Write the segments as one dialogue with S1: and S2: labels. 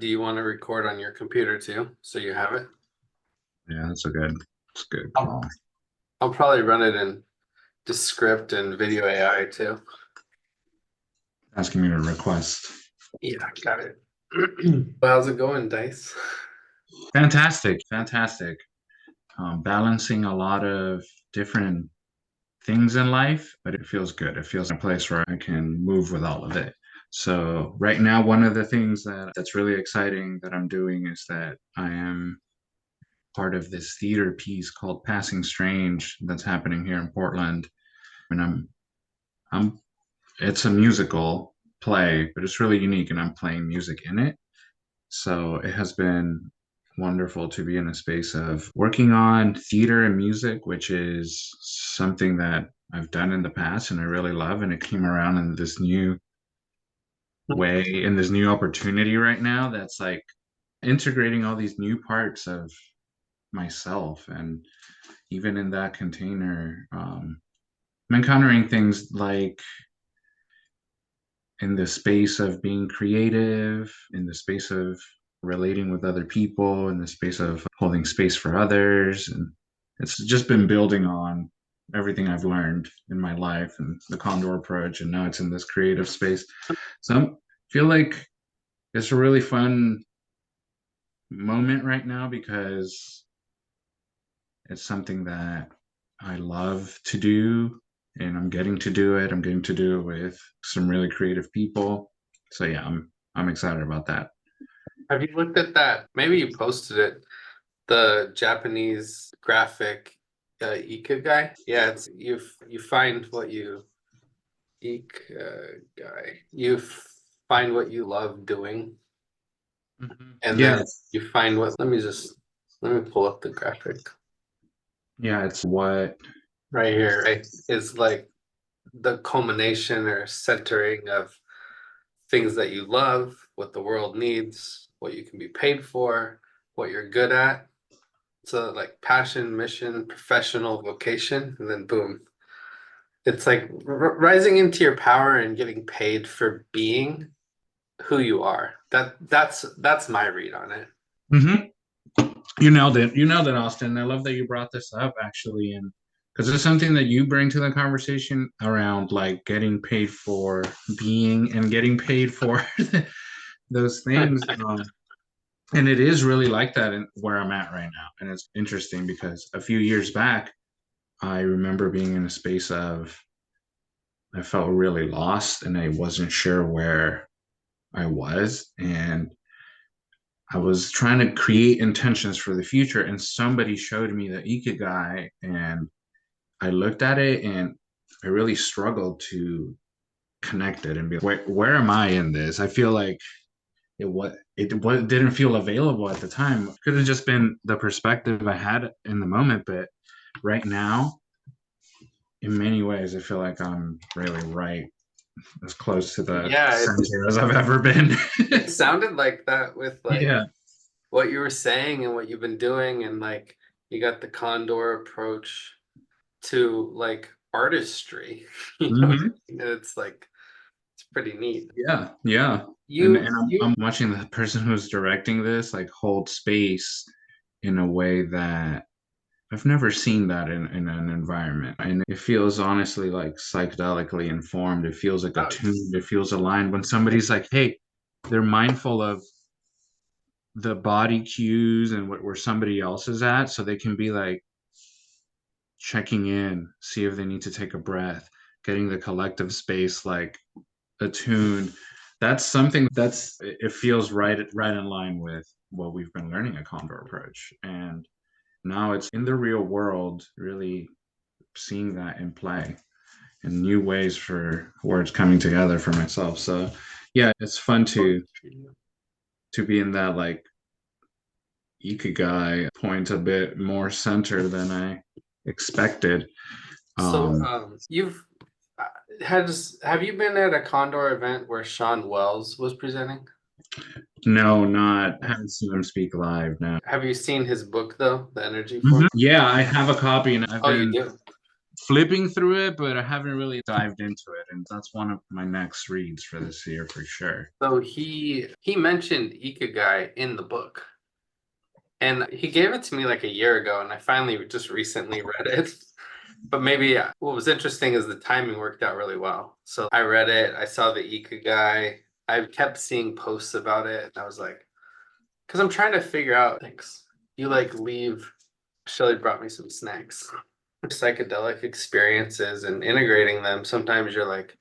S1: Do you want to record on your computer too? So you have it?
S2: Yeah, it's a good
S1: I'll,
S2: call.
S1: I'll probably run it in Descript and Video AI too.
S2: Asking me to request.
S1: Yeah, got it. How's it going, Dice?
S2: Fantastic, fantastic. Balancing a lot of different things in life, but it feels good. It feels in a place where I can move with all of it. So right now, one of the things that's really exciting that I'm doing is that I am part of this theater piece called Passing Strange that's happening here in Portland. And I'm it's a musical play, but it's really unique and I'm playing music in it. So it has been wonderful to be in a space of working on theater and music, which is something that I've done in the past and I really love. And it came around in this new way, in this new opportunity right now that's like integrating all these new parts of myself. And even in that container, I'm encountering things like in the space of being creative, in the space of relating with other people, in the space of holding space for others. And it's just been building on everything I've learned in my life and the Condor approach. And now it's in this creative space. So I feel like it's a really fun moment right now because it's something that I love to do and I'm getting to do it. I'm getting to do it with some really creative people. So yeah, I'm excited about that.
S1: Have you looked at that? Maybe you posted it. The Japanese graphic Ikigai. Yeah, it's you find what you Ikigai. Find what you love doing, and
S2: Yeah,
S1: then you find what. Let me pull up the graphic
S2: yeah, it's what
S1: right here. Right, is like the culmination or centering of things that you love, what the world needs, what you can be paid for, what you're good at. So like passion, mission, professional vocation, and then boom. It's like rising into your power and getting paid for being who you are. That's my read on it.
S2: hmm you nailed it. You nailed it, Austin. I love that you brought this up actually, and because it's something that you bring to the conversation around like getting paid for being and getting paid for those things. And it is really like that in where I'm at right now. And it's interesting because a few years back, I remember being in a space of I felt really lost and I wasn't sure where I was. And I was trying to create intentions for the future. And somebody showed me the Ikigai. And I looked at it and I really struggled to connect it and be like, where am I in this? I feel like it didn't feel available at the time. It could have just been the perspective I had in the moment, but right now, in many ways, I feel like I'm really right as close to the
S1: Yeah,
S2: center as I've ever been.
S1: it sounded like that with like
S2: Yeah.
S1: what you were saying and what you've been doing, and like you got the Condor approach to like artistry. You know what I
S2: hmm
S1: mean? And it's like it's pretty neat.
S2: Yeah. Yeah. And I'm watching the person who's directing this like hold space in a way that I've never seen that in an environment. And it feels honestly like psychedelically informed. It feels like
S1: Oh,
S2: attuned. It feels aligned when somebody's like, hey, they're mindful of the body cues and where somebody else is at. So they can be like checking in, see if they need to take a breath, getting the collective space like attuned. That's something it feels right in line with what we've been learning at Condor Approach. And now it's in the real world, really seeing that in play and new ways for words coming together for myself. So yeah, it's fun to be in that like ikigai point a bit more center than I expected.
S1: so
S2: Um,
S1: you've have you been at a Condor event where Sean Wells was presenting?
S2: no, not haven't seen him speak live. No.
S1: Have you seen his book though, The Energy Form?
S2: Yeah, I have a copy and I've
S1: Oh, you
S2: been
S1: do?
S2: flipping through it, but I haven't really dived into it, and that's one of my next reads for this year for sure.
S1: So he mentioned Ikigai in the book. And he gave it to me like a year ago, and I finally just recently read it. But maybe what was interesting is the timing worked out really well. So I read it, I saw the Ikigai, I kept seeing posts about it, and I was like, because I'm trying to figure out things. You like leave, Shelly brought me some snacks, psychedelic experiences and integrating them. Sometimes you're like,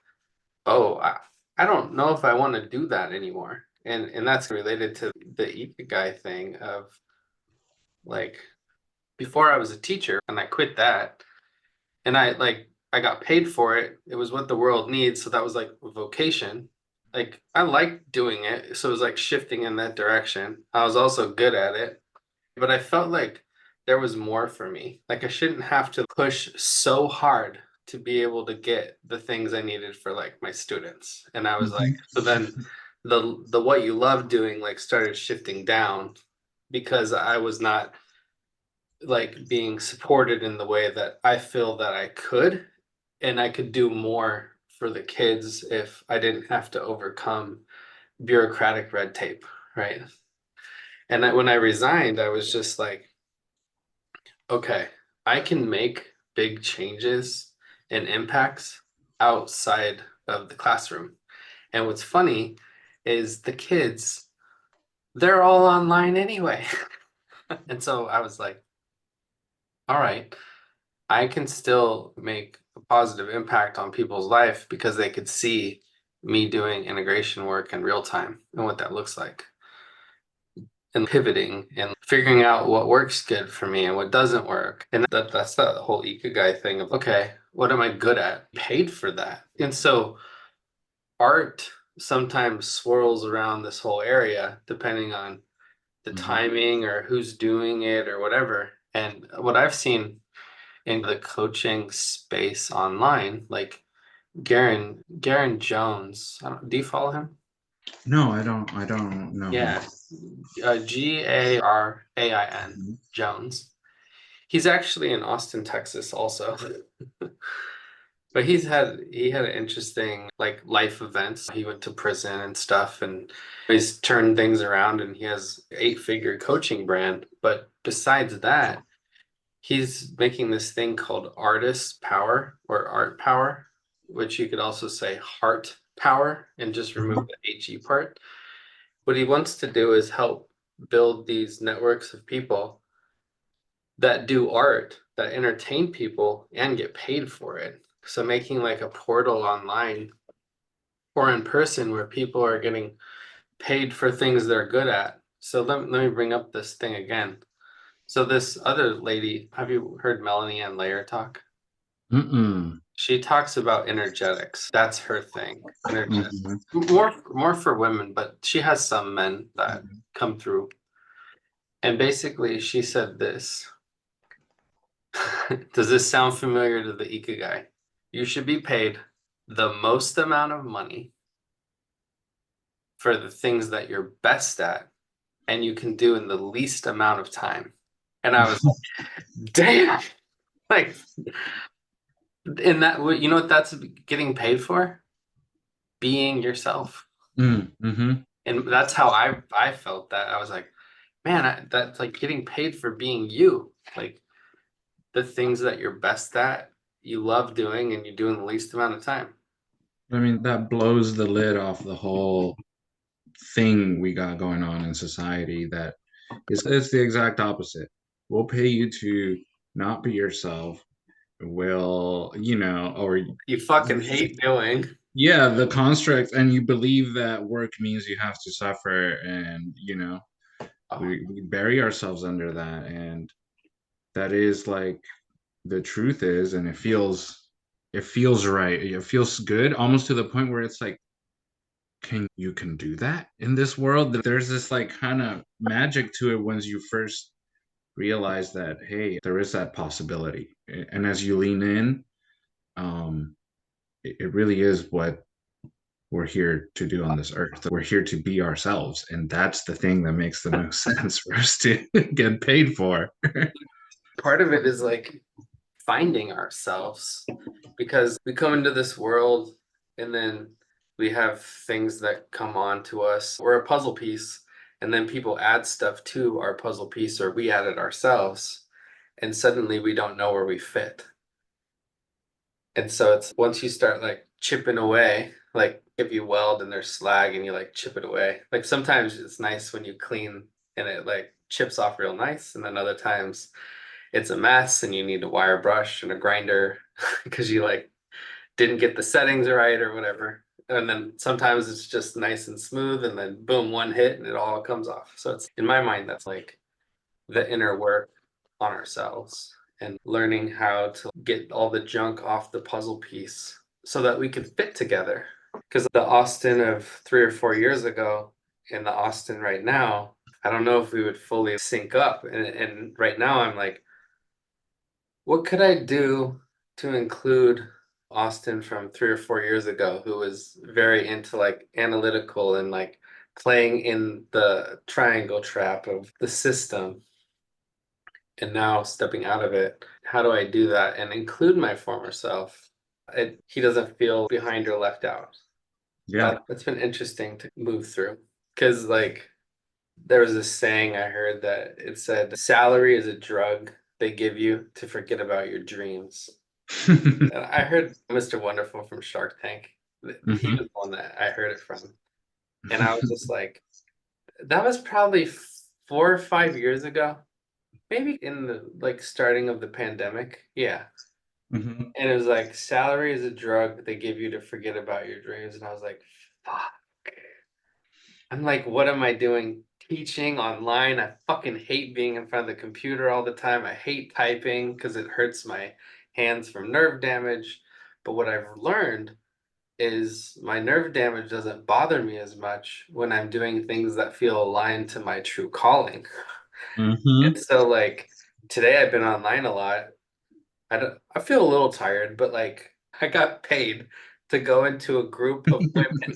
S1: oh, I don't know if I want to do that anymore. And that's related to the Ikigai thing of like before I was a teacher and I quit that and I got paid for it. It was what the world needs, so that was like a vocation. Like I liked doing it, so it was like shifting in that direction. I was also good at it, but I felt like there was more for me. Like I shouldn't have to push so hard to be able to get the things I needed for like my students. And I was like,
S2: Mhm.
S1: so then the what you love doing like started shifting down because I was not like being supported in the way that I feel that I could, and I could do more for the kids if I didn't have to overcome bureaucratic red tape, right? And when I resigned, I was just like, okay, I can make big changes and impacts outside of the classroom. And what's funny is the kids, they're all online anyway. And so I was like, all right, I can still make a positive impact on people's life because they could see me doing integration work in real time and what that looks like and pivoting and figuring out what works good for me and what doesn't work. And that's the whole Ikigai thing of, okay, what am I good at? Paid for that. And so art sometimes swirls around this whole area depending on the
S2: Mhm.
S1: timing or who's doing it or whatever. And what I've seen in the coaching space online, like Garen Jones. Do you follow him?
S2: No, I don't know him.
S1: Yeah, Garain
S2: Mhm.
S1: Jones. He's actually in Austin, Texas, also. But he had an interesting like life events. He went to prison and stuff, and he's turned things around, and he has 8-figure coaching brand. But besides that, he's making this thing called artist power or art power, which you could also say heart power and just remove
S2: Mhm.
S1: the HE part. What he wants to do is help build these networks of people that do art, that entertain people and get paid for it. So making like a portal online or in person where people are getting paid for things they're good at. So let me bring up this thing again. So this other lady, have you heard Melanie Ann Layer talk?
S2: Mm-mm.
S1: She talks about energetics. That's her thing. Energetics.
S2: Mhm.
S1: More for women, but she has some men that
S2: Mhm.
S1: come through. And basically she said this. Does this sound familiar to the Ikigai? You should be paid the most amount of money for the things that you're best at and you can do in the least amount of time. And I was like, damn. Like in that you know what that's getting paid for? Being yourself.
S2: Mm, mhm.
S1: And that's how I felt that. I was like, man, that's like getting paid for being you. Like the things that you're best at, you love doing, and you do in the least amount of time.
S2: I mean, that blows the lid off the whole thing we got going on in society that it's the exact opposite. We'll pay you to not be yourself. Will, or
S1: You fucking hate doing.
S2: yeah, the construct, and you believe that work means you have to suffer, and
S1: Oh,
S2: we bury ourselves under that, and that is like the truth is, and it feels right. It feels good, almost to the point where it's like, can do that in this world? There's this like kind of magic to it once you first realize that, hey, there is that possibility. And as you lean in, um, it really is what we're here to do on this earth. We're here to be ourselves. And that's the thing that makes the most sense for us to get paid for.
S1: part of it is like finding ourselves, because we come into this world and then we have things that come on to us. We're a puzzle piece, and then people add stuff to our puzzle piece, or we add it ourselves, and suddenly we don't know where we fit. And so it's once you start like chipping away, like if you weld and there's slag and you like chip it away. Like sometimes it's nice when you clean and it like chips off real nice, and then other times it's a mess and you need a wire brush and a grinder because you like didn't get the settings right or whatever. And then sometimes it's just nice and smooth, and then boom, one hit and it all comes off. So it's in my mind, that's like the inner work on ourselves and learning how to get all the junk off the puzzle piece so that we can fit together. Because the Austin of 3 or 4 years ago and the Austin right now, I don't know if we would fully sync up. And right now, I'm like, what could I do to include Austin from 3 or 4 years ago, who was very into like analytical and like playing in the triangle trap of the system, and now stepping out of it? How do I do that and include my former self? He doesn't feel behind or left out.
S2: Yeah.
S1: That's been interesting to move through, because like there was this saying I heard that it said salary is a drug they give you to forget about your dreams. And I heard Mr. Wonderful from Shark Tank. He
S2: Hmm.
S1: was one that I heard it from. And I was just like, that was probably 4 or 5 years ago, maybe in the like starting of the pandemic. Yeah.
S2: Hmm.
S1: And it was like, salary is a drug they give you to forget about your dreams. And I was like, fuck. I'm like, what am I doing teaching online? I fucking hate being in front of the computer all the time. I hate typing because it hurts my hands from nerve damage. But what I've learned is my nerve damage doesn't bother me as much when I'm doing things that feel aligned to my true calling.
S2: Hmm.
S1: And so like today I've been online a lot. I feel a little tired, but like I got paid to go into a group of women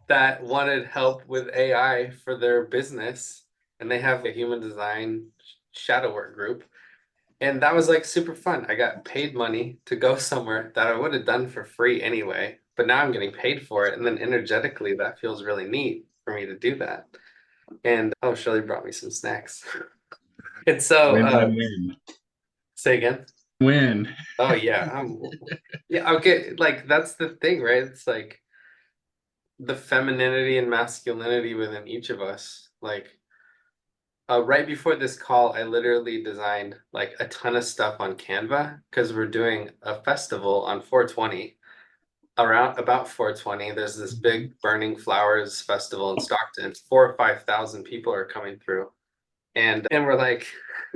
S1: that wanted help with AI for their business, and they have a human design shadow work group. And that was like super fun. I got paid money to go somewhere that I would have done for free anyway, but now I'm getting paid for it. And then energetically, that feels really neat for me to do that. And oh, Shelly brought me some snacks. And so,
S2: Win, win, win.
S1: say again.
S2: Win.
S1: Oh yeah, yeah. Okay, like that's the thing, right? It's like the femininity and masculinity within each of us. Like right before this call, I literally designed like a ton of stuff on Canva because we're doing a festival on 420. Around about 420, there's this big
S2: Mhm.
S1: burning flowers festival in Stockton. 4 or 5 thousand people are coming through, and we're like,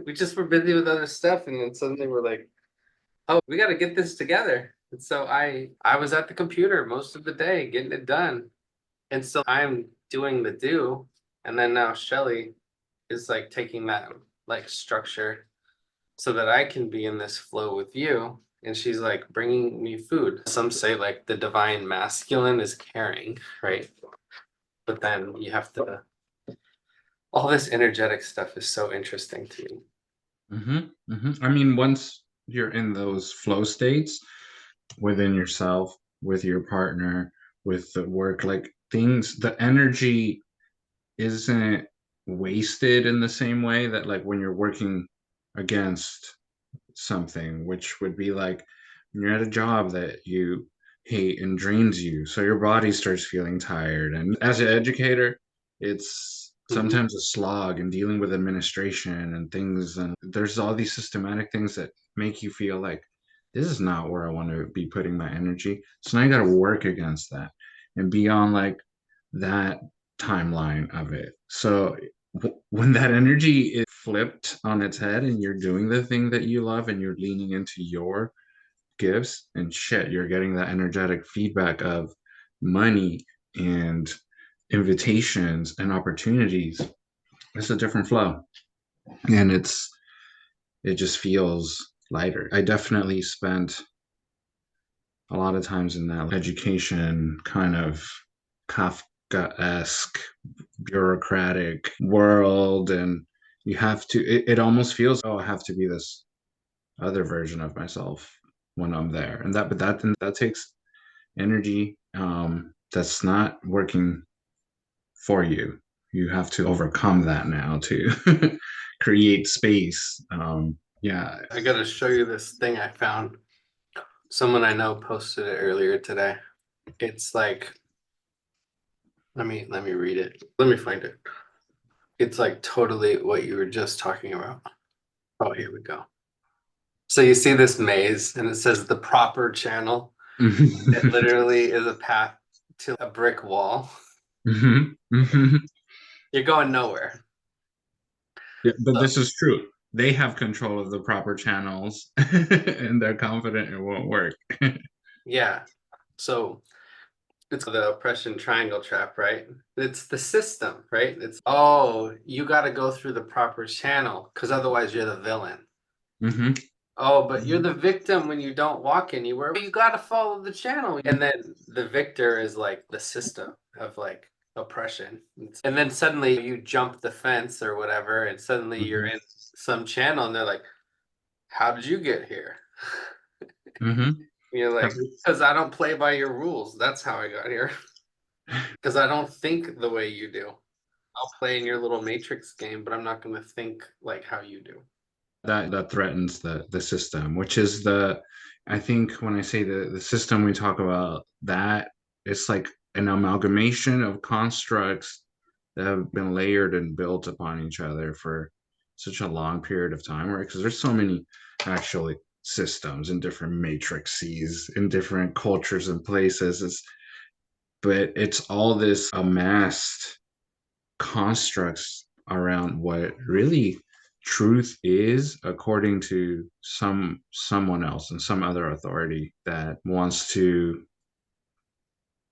S1: we just were busy with other stuff, and then suddenly we're like, oh, we got to get this together. And so I was at the computer most of the day getting it done, and so I'm doing the do, and then now Shelly is like taking that like structure so that I can be in this flow with you. And she's like bringing me food. Some say like the divine masculine is caring, right? But then you have to, all this energetic stuff is so interesting to me.
S2: Hmm. Hmm. I mean, once you're in those flow states within yourself, with your partner, with the work, like things, the energy isn't wasted in the same way that like when you're working against something, which would be like when you're at a job that you hate and drains you. So your body starts feeling tired. And as an educator, it's
S1: Mhm.
S2: sometimes a slog in dealing with administration and things. And there's all these systematic things that make you feel like this is not where I want to be putting my energy. So now I got to work against that and be on like that timeline of it. So when that energy is flipped on its head and you're doing the thing that you love and you're leaning into your gifts and shit, you're getting that energetic feedback of money and invitations and opportunities. It's a different flow. And it just feels lighter. I definitely spent a lot of times in that education kind of Kafka-esque bureaucratic world, and you have to it almost feels, oh, I have to be this other version of myself when I'm there. And that takes energy that's not working for you. You have to overcome that now to create space. Yeah.
S1: I gotta show you this thing I found. Someone I know posted it earlier today. It's like, let me read it. Let me find it. It's like totally what you were just talking about. Oh, here we go. So you see this maze and it says the proper channel. It
S2: Hmm.
S1: literally is a path to a brick wall.
S2: Hmm. Hmm.
S1: You're going nowhere.
S2: Yeah, but
S1: So
S2: this is true. They have control of the proper channels and they're confident it won't work.
S1: yeah. So it's the oppression triangle trap, right? It's the system, right? It's, oh, you got to go through the proper channel because otherwise you're the villain.
S2: Hmm.
S1: Oh, but you're the victim when you don't walk anywhere. You got to follow the channel. And then the victor is like the system of like oppression. And then suddenly you jump the fence or whatever, and suddenly you're
S2: Hmm.
S1: in some channel and they're like, how did you get here?
S2: Hmm.
S1: You're like, because I don't play by your rules. That's how I got here. Because I don't think the way you do. I'll play in your little matrix game, but I'm not going to think like how you do.
S2: That threatens the system, which is the I think when I say the system we talk about that it's like an amalgamation of constructs that have been layered and built upon each other for such a long period of time, right? Because there's so many actually systems in different matrices in different cultures and places. But it's all this amassed constructs around what really truth is according to someone else and some other authority that wants to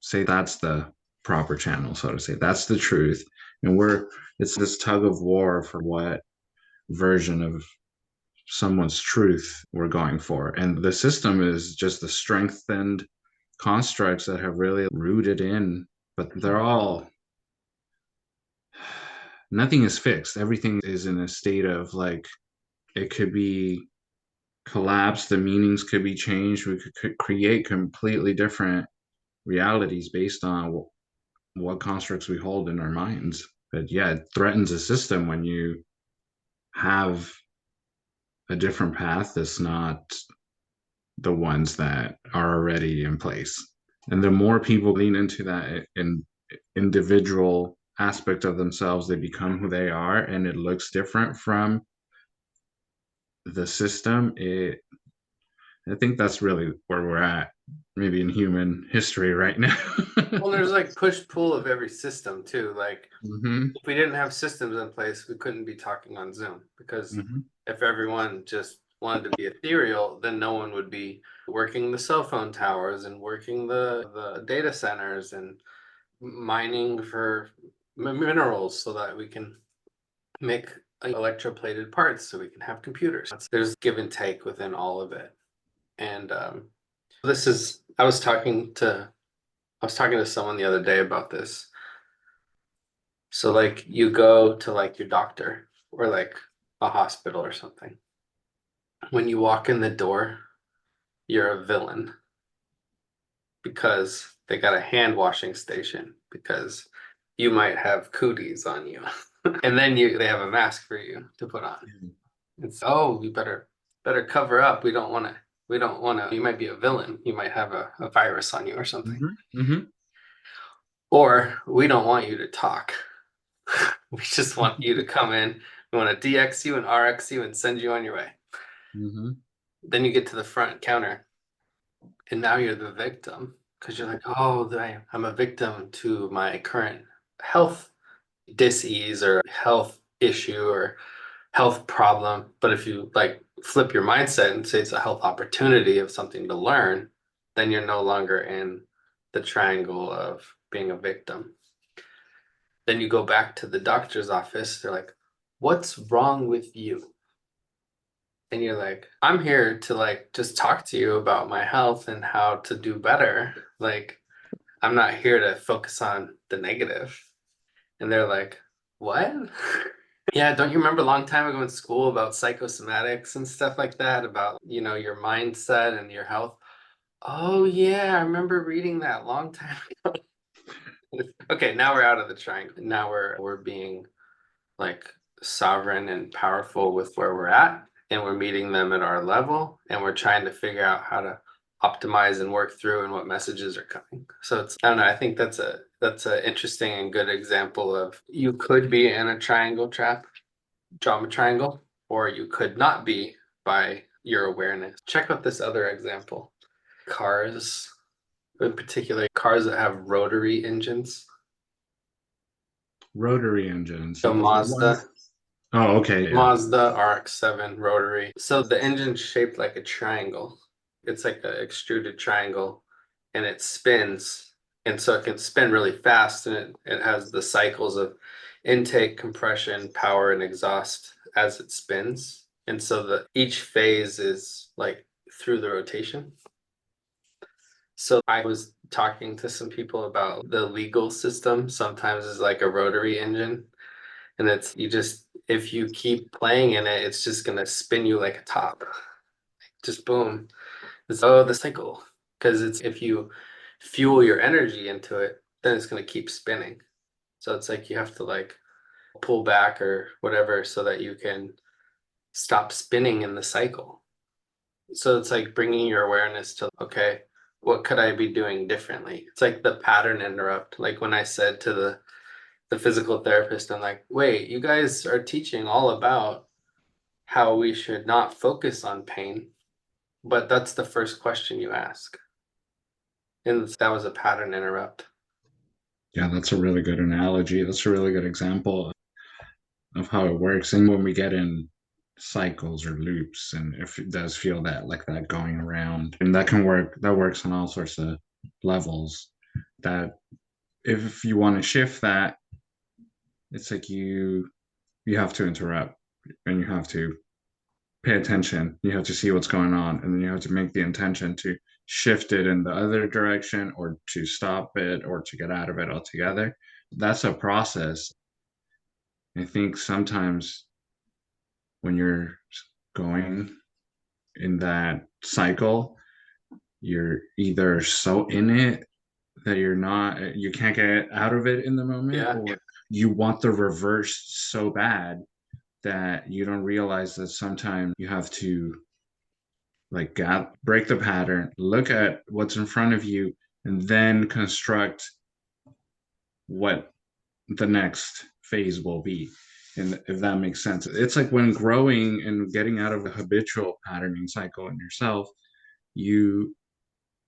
S2: say that's the proper channel, so to say that's the truth. And we're it's this tug of war for what version of someone's truth we're going for, and the system is just the strengthened constructs that have really rooted in, but they're all nothing is fixed. Everything is in a state of like it could be collapsed, the meanings could be changed. We could create completely different realities based on what constructs we hold in our minds. But yeah, it threatens a system when you have a different path that's not the ones that are already in place. And the more people lean into that individual aspect of themselves, they become who they are, and it looks different from the system. I think that's really where we're at, maybe in human history right now.
S1: Well, there's like push pull of every system too. Like
S2: Hmm.
S1: if we didn't have systems in place, we couldn't be talking on Zoom because
S2: Hmm.
S1: if everyone just wanted to be ethereal, then no one would be working the cell phone towers and working the data centers and mining for minerals so that we can make electroplated parts so we can have computers. There's give and take within all of it. And this is I was talking to someone the other day about this. So like you go to like your doctor or like a hospital or something. When you walk in the door, you're a villain because they got a hand washing station because you might have cooties on you. And then they have a mask for you to put on. It's, oh, you better cover up. We don't want to you might be a villain. You might have a virus on you or something.
S2: Hmm. Hmm.
S1: Or we don't want you to talk. We just want you to come in. We want to DX you and RX you and send you on your way.
S2: Hmm.
S1: Then you get to the front counter and now you're the victim because you're like, oh, I'm a victim to my current health disease or health issue or health problem. But if you like flip your mindset and say it's a health opportunity of something to learn, then you're no longer in the triangle of being a victim. Then you go back to the doctor's office. They're like, what's wrong with you? And you're like, I'm here to like just talk to you about my health and how to do better. Like, I'm not here to focus on the negative. And they're like, what? Yeah, don't you remember a long time ago in school about psychosomatics and stuff like that, about, your mindset and your health? Oh yeah, I remember reading that long time ago. Okay, now we're out of the triangle. Now we're being like sovereign and powerful with where we're at, and we're meeting them at our level, and we're trying to figure out how to optimize and work through and what messages are coming. So it's, I don't know, I think that's a interesting and good example of, you could be in a triangle trap, drama triangle, or you could not be by your awareness. Check out this other example. Cars, in particular, cars that have rotary engines.
S2: Rotary engines.
S1: So
S2: What
S1: Mazda,
S2: ones? Oh, okay, yeah.
S1: Mazda RX-7 rotary. So the engine's shaped like a triangle. It's like an extruded triangle, and it spins. And so it can spin really fast, and it has the cycles of intake, compression, power, and exhaust as it spins. And so each phase is like through the rotation. So I was talking to some people about the legal system sometimes is like a rotary engine. And it's, you just, if you keep playing in it, it's just gonna spin you like a top. Just boom. It's, oh, the cycle. Because it's, if you fuel your energy into it, then it's gonna keep spinning. So it's like you have to like pull back or whatever so that you can stop spinning in the cycle. So it's like bringing your awareness to, okay, what could I be doing differently? It's like the pattern interrupt. Like when I said to the physical therapist, I'm like, wait, you guys are teaching all about how we should not focus on pain, but that's the first question you ask. And that was a pattern interrupt.
S2: Yeah, that's a really good analogy. That's a really good example of how it works. And when we get in cycles or loops, and if it does feel that like that going around, and that can work, that works on all sorts of levels. That if you want to shift that, it's like you have to interrupt and you have to pay attention. You have to see what's going on, and then you have to make the intention to shift it in the other direction or to stop it or to get out of it altogether. That's a process. I think sometimes when you're going in that cycle, you're either so in it that you can't get out of it in the moment,
S1: Yeah.
S2: or you want the reverse so bad that you don't realize that sometimes you have to like break the pattern, look at what's in front of you, and then construct what the next phase will be. And if that makes sense, it's like when growing and getting out of a habitual patterning cycle in yourself, you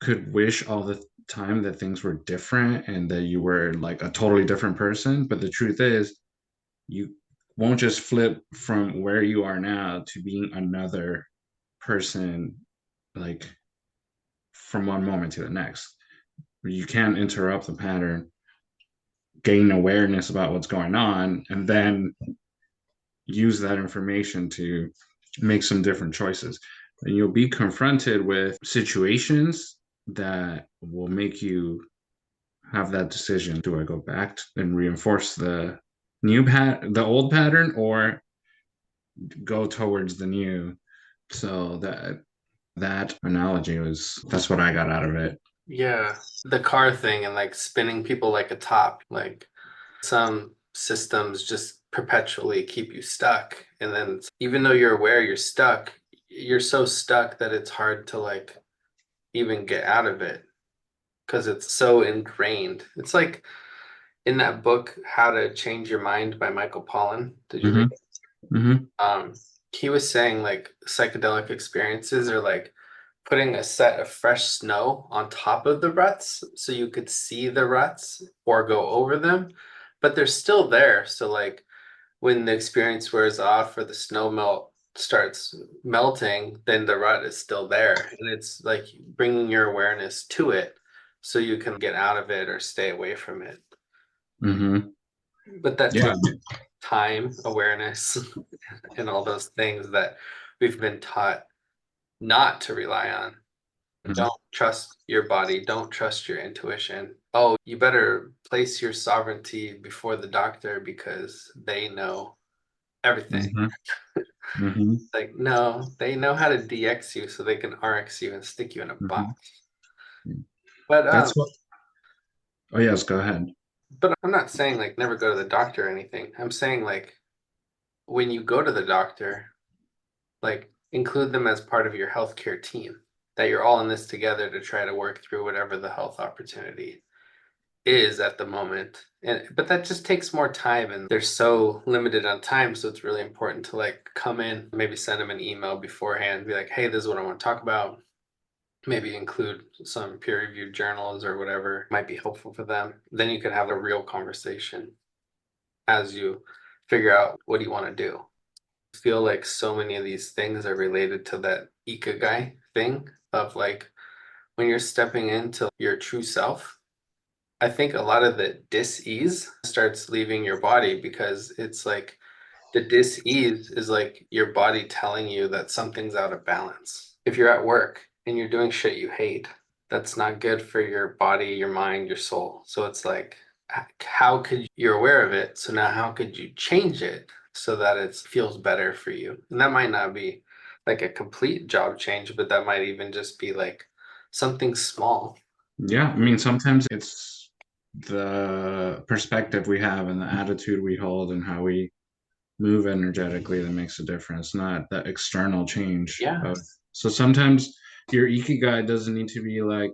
S2: could wish all the time that things were different and that you were like a totally different person. But the truth is, you won't just flip from where you are now to being another person, like from one moment to the next. You can't interrupt the pattern, gain awareness about what's going on, and then use that information to make some different choices. And you'll be confronted with situations that will make you have that decision. Do I go back and reinforce the old pattern, or go towards the new? So that analogy was that's what I got out of it.
S1: Yeah. The car thing and like spinning people like a top, like some systems just perpetually keep you stuck. And then even though you're aware you're stuck, you're so stuck that it's hard to like even get out of it because it's so ingrained. It's like in that book, How to Change Your Mind by Michael Pollan. Did you read
S2: Mm-hmm.
S1: it?
S2: Mm-hmm.
S1: He was saying like psychedelic experiences are like putting a set of fresh snow on top of the ruts so you could see the ruts or go over them, but they're still there. So like when the experience wears off or the snow melt starts melting, then the rut is still there. And it's like bringing your awareness to it so you can get out of it or stay away from it.
S2: Mm-hmm.
S1: But that
S2: Yeah.
S1: takes time, awareness, and all those things that we've been taught not to rely on.
S2: Mhm.
S1: Don't trust your body. Don't trust your intuition. Oh, you better place your sovereignty before the doctor because they know. everything.
S2: Mm-hmm. Mm-hmm.
S1: Like, no, they know how to DX you so they can RX you and stick you in a
S2: Mm-hmm.
S1: box. But
S2: That's what. Oh yes, go ahead.
S1: I'm not saying like never go to the doctor or anything. I'm saying like when you go to the doctor, like include them as part of your healthcare team. That you're all in this together to try to work through whatever the health opportunity is at the moment. And but that just takes more time and they're so limited on time. So it's really important to like come in, maybe send them an email beforehand, be like, hey, this is what I want to talk about. Maybe include some peer-reviewed journals or whatever might be helpful for them. Then you can have a real conversation as you figure out what do you want to do. I feel like so many of these things are related to that Ikigai thing of like when you're stepping into your true self. I think a lot of the dis-ease starts leaving your body because it's like the dis-ease is like your body telling you that something's out of balance. If you're at work and you're doing shit you hate, that's not good for your body, your mind, your soul. So it's like, how could you're aware of it? So now how could you change it so that it feels better for you? And that might not be like a complete job change, but that might even just be like something small.
S2: Yeah, I mean, sometimes it's the perspective we have and the attitude we hold and how we move energetically that makes a difference, not the external change
S1: Yeah.
S2: of. So sometimes your ikigai doesn't need to be like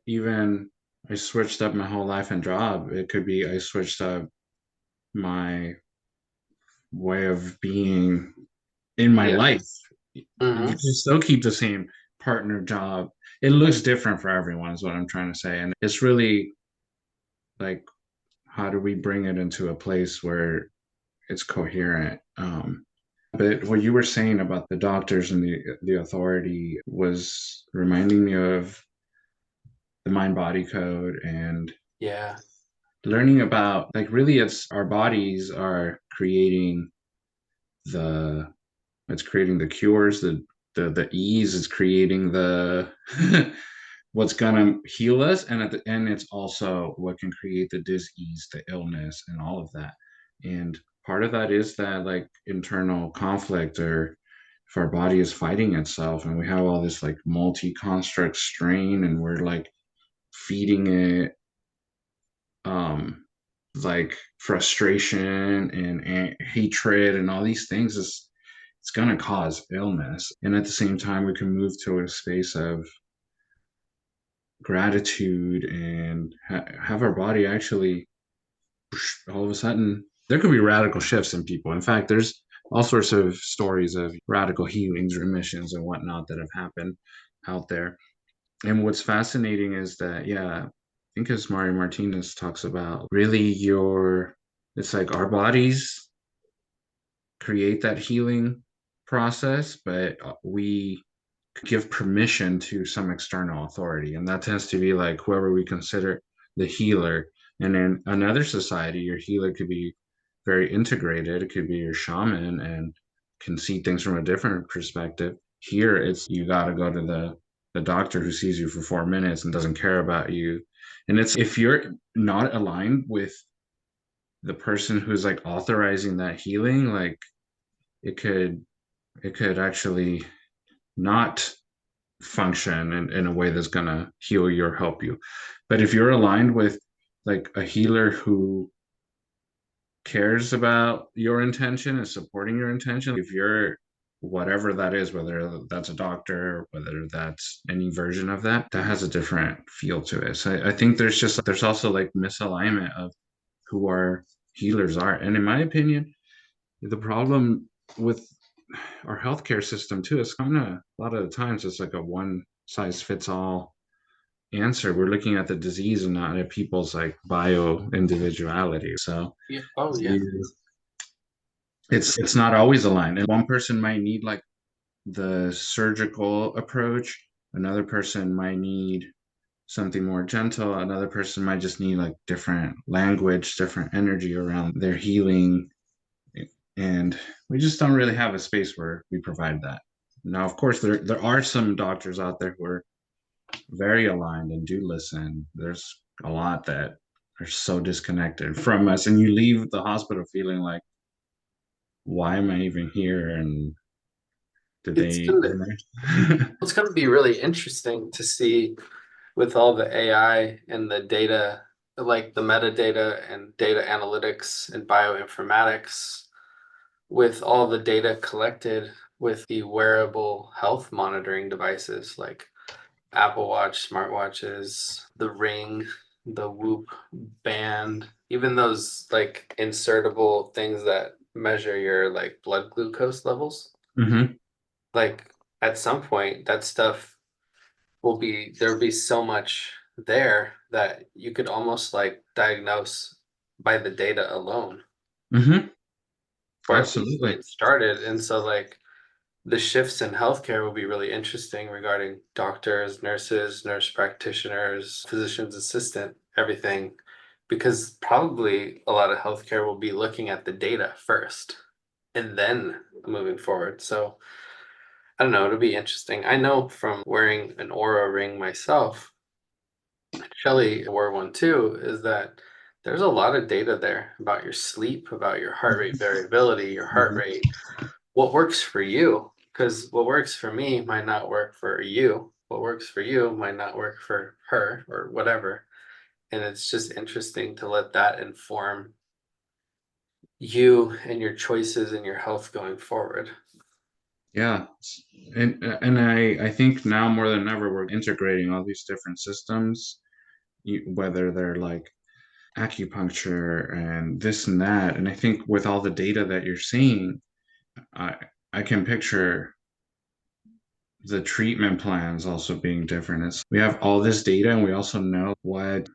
S2: even I switched up my whole life and job. It could be I switched up my way of being in my
S1: Yeah.
S2: life. You
S1: Hmm.
S2: can still keep the same partner job. It looks different for everyone, is what I'm trying to say. And it's really like, how do we bring it into a place where it's coherent? But what you were saying about the doctors and the authority was reminding me of the mind body code and
S1: Yeah.
S2: learning about like really it's our bodies are creating the it's creating the cures, the ease is creating the what's gonna heal us, and at the end it's also what can create the disease, the illness, and all of that. And part of that is that like internal conflict, or if our body is fighting itself and we have all this like multi-construct strain and we're like feeding it like frustration and hatred and all these things, is it's going to cause illness. And at the same time we can move to a space of gratitude and have our body actually all of a sudden there could be radical shifts in people. In fact, there's all sorts of stories of radical healings, remissions, and whatnot that have happened out there. And what's fascinating is that, yeah, I think as Mario Martinez talks about, really it's like our bodies create that healing process, but we give permission to some external authority. And that tends to be like whoever we consider the healer. And in another society, your healer could be very integrated. It could be your shaman and can see things from a different perspective. Here, it's you got to go to the doctor who sees you for 4 minutes and doesn't care about you. And it's if you're not aligned with the person who's like authorizing that healing, like it could it could actually not function in a way that's going to heal you or help you. But if you're aligned with like a healer who cares about your intention and supporting your intention, if you're whatever that is, whether that's a doctor, whether that's any version of that, that has a different feel to it. So I think there's also like misalignment of who our healers are. And in my opinion, the problem with our healthcare system too is kind of a lot of the times it's like a one size fits all answer. We're looking at the disease and not at people's like bio individuality. So
S1: Yeah. Oh, yeah.
S2: you, it's not always aligned. And one person might need like the surgical approach. Another person might need something more gentle. Another person might just need like different language, different energy around their healing. And we just don't really have a space where we provide that. Now, of course, there are some doctors out there who are very aligned and do listen. There's a lot that are so disconnected from us, and you leave the hospital feeling like why am I even here? And did
S1: It's
S2: they,
S1: gonna it's gonna be really interesting to see with all the AI and the data, like the metadata and data analytics and bioinformatics, with all the data collected with the wearable health monitoring devices like Apple Watch, smartwatches, the Ring, the Whoop band, even those like insertable things that measure your like blood glucose levels.
S2: Mhm.
S1: Like at some point, that stuff there'll be so much there that you could almost like diagnose by the data alone,
S2: Mhm.
S1: or at least
S2: Absolutely.
S1: get started. And so like the shifts in healthcare will be really interesting regarding doctors, nurses, nurse practitioners, physician's assistant, everything, because probably a lot of healthcare will be looking at the data first and then moving forward. So I don't know, it'll be interesting. I know from wearing an Aura ring myself, Shelly wore one too, is that there's a lot of data there about your sleep, about your heart rate variability, your heart
S2: Mhm.
S1: rate, what works for you. Because what works for me might not work for you. What works for you might not work for her or whatever. And it's just interesting to let that inform you and your choices and your health going forward.
S2: Yeah. And I think now more than ever we're integrating all these different systems, whether they're like acupuncture and this and that. And I think with all the data that you're seeing, I I can picture the treatment plans also being different. It's, we have all this data and we also know what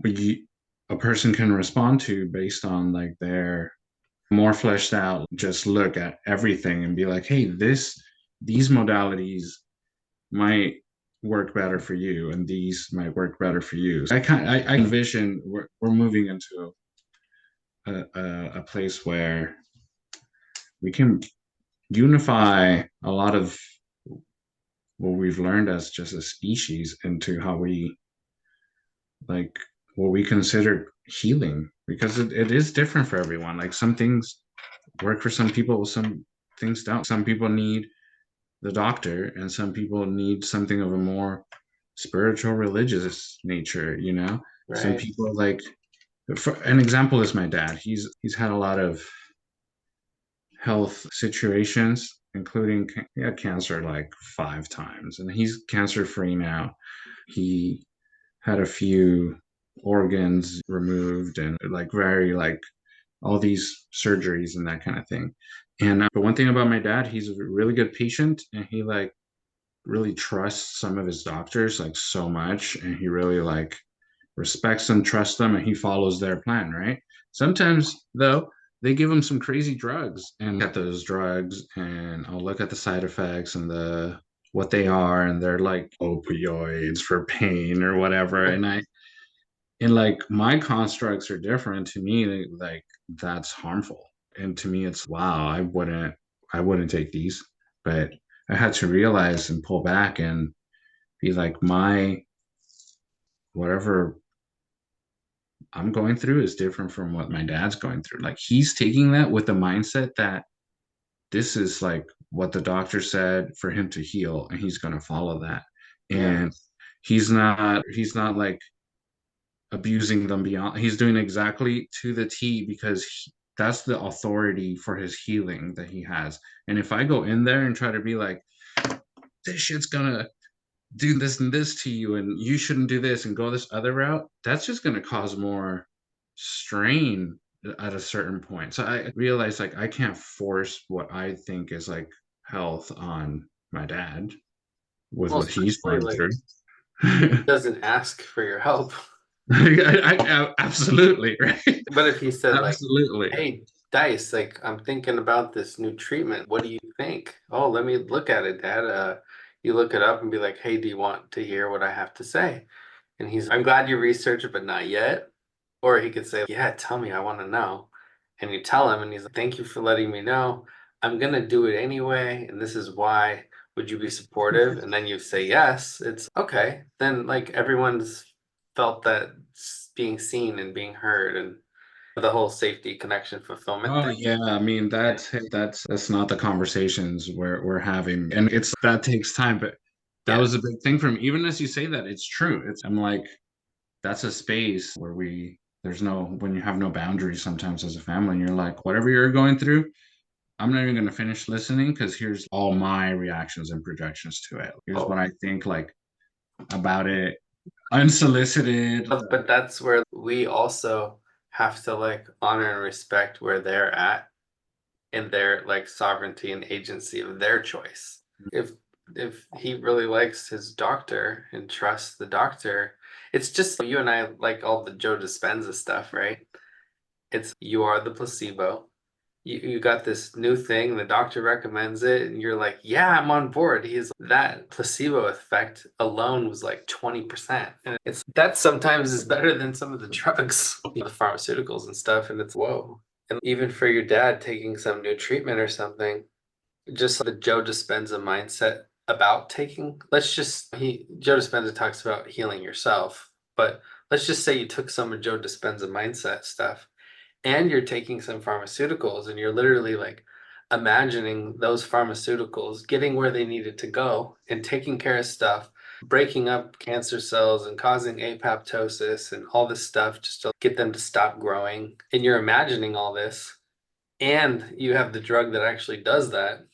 S2: we, a person can respond to based on like their more fleshed out, just look at everything and be like, hey, these modalities might work better for you and these might work better for you. I envision we're moving into a place where we can unify a lot of what we've learned as just a species into how we like what we consider healing, because it is different for everyone. Like some things work for some people, some things don't. Some people need the doctor and some people need something of a more spiritual religious nature, you know. Some
S1: Right.
S2: people like, for an example is my dad. He's had a lot of health situations, including he had cancer like 5 times and he's cancer free now. He had a few organs removed and like very like all these surgeries and that kind of thing. And but one thing about my dad, he's a really good patient and he like really trusts some of his doctors like so much and he really like respects them, trusts them, and he follows their plan, right? Sometimes though, they give him some crazy drugs and get those drugs and I'll look at the side effects and the what they are and they're like opioids for pain or whatever. And like my constructs are different to me, like that's harmful. And to me it's wow, I wouldn't take these. But I had to realize and pull back and be like my whatever I'm going through is different from what my dad's going through. Like he's taking that with the mindset that this is like what the doctor said for him to heal and he's going to follow that.
S1: Yeah.
S2: And he's not like abusing them beyond. He's doing exactly to the T because that's the authority for his healing that he has. And if I go in there and try to be like this shit's going to do this and this to you and you shouldn't do this and go this other route, that's just going to cause more strain at a certain point. So I realized like I can't force what I think is like health on my dad with
S1: Well,
S2: what he's
S1: especially
S2: going
S1: like
S2: through.
S1: if he doesn't ask for your help.
S2: Absolutely right.
S1: But if he said like,
S2: Absolutely.
S1: "Hey, Dice, like I'm thinking about this new treatment. What do you think?" "Oh, let me look at it, Dad." You look it up and be like, "Hey, do you want to hear what I have to say?" And I'm glad you researched it, but not yet. Or he could say, "Yeah, tell me, I want to know." And you tell him, and he's like, "Thank you for letting me know. I'm gonna do it anyway, and this is why. Would you be supportive?" And then you say yes. It's okay. Then like everyone's felt that being seen and being heard, and The whole safety, connection, fulfillment
S2: Oh
S1: thing.
S2: yeah, I mean
S1: Yeah.
S2: that's not the conversations we're having, and it's that takes time. But that
S1: Yeah.
S2: was a big thing for me. Even as you say that, it's true. It's I'm like that's a space where there's no when you have no boundaries sometimes as a family, and you're like whatever you're going through, I'm not even going to finish listening because here's all my reactions and projections to it. Here's
S1: Oh,
S2: what I think like about it, unsolicited.
S1: but that's where we also have to like honor and respect where they're at in their like sovereignty and agency of their choice. If he really likes his doctor and trusts the doctor, it's just you and I like all the Joe Dispenza stuff, right? It's you are the placebo. You got this new thing, the doctor recommends it, and you're like, yeah, I'm on board. He's that placebo effect alone was like 20%. And it's that sometimes is better than some of the drugs, the pharmaceuticals and stuff. And it's whoa. And even for your dad taking some new treatment or something, just the Joe Dispenza mindset about taking, Joe Dispenza talks about healing yourself, but let's just say you took some of Joe Dispenza mindset stuff and you're taking some pharmaceuticals and you're literally like imagining those pharmaceuticals getting where they needed to go and taking care of stuff, breaking up cancer cells and causing apoptosis and all this stuff just to get them to stop growing. And you're imagining all this, and you have the drug that actually does that,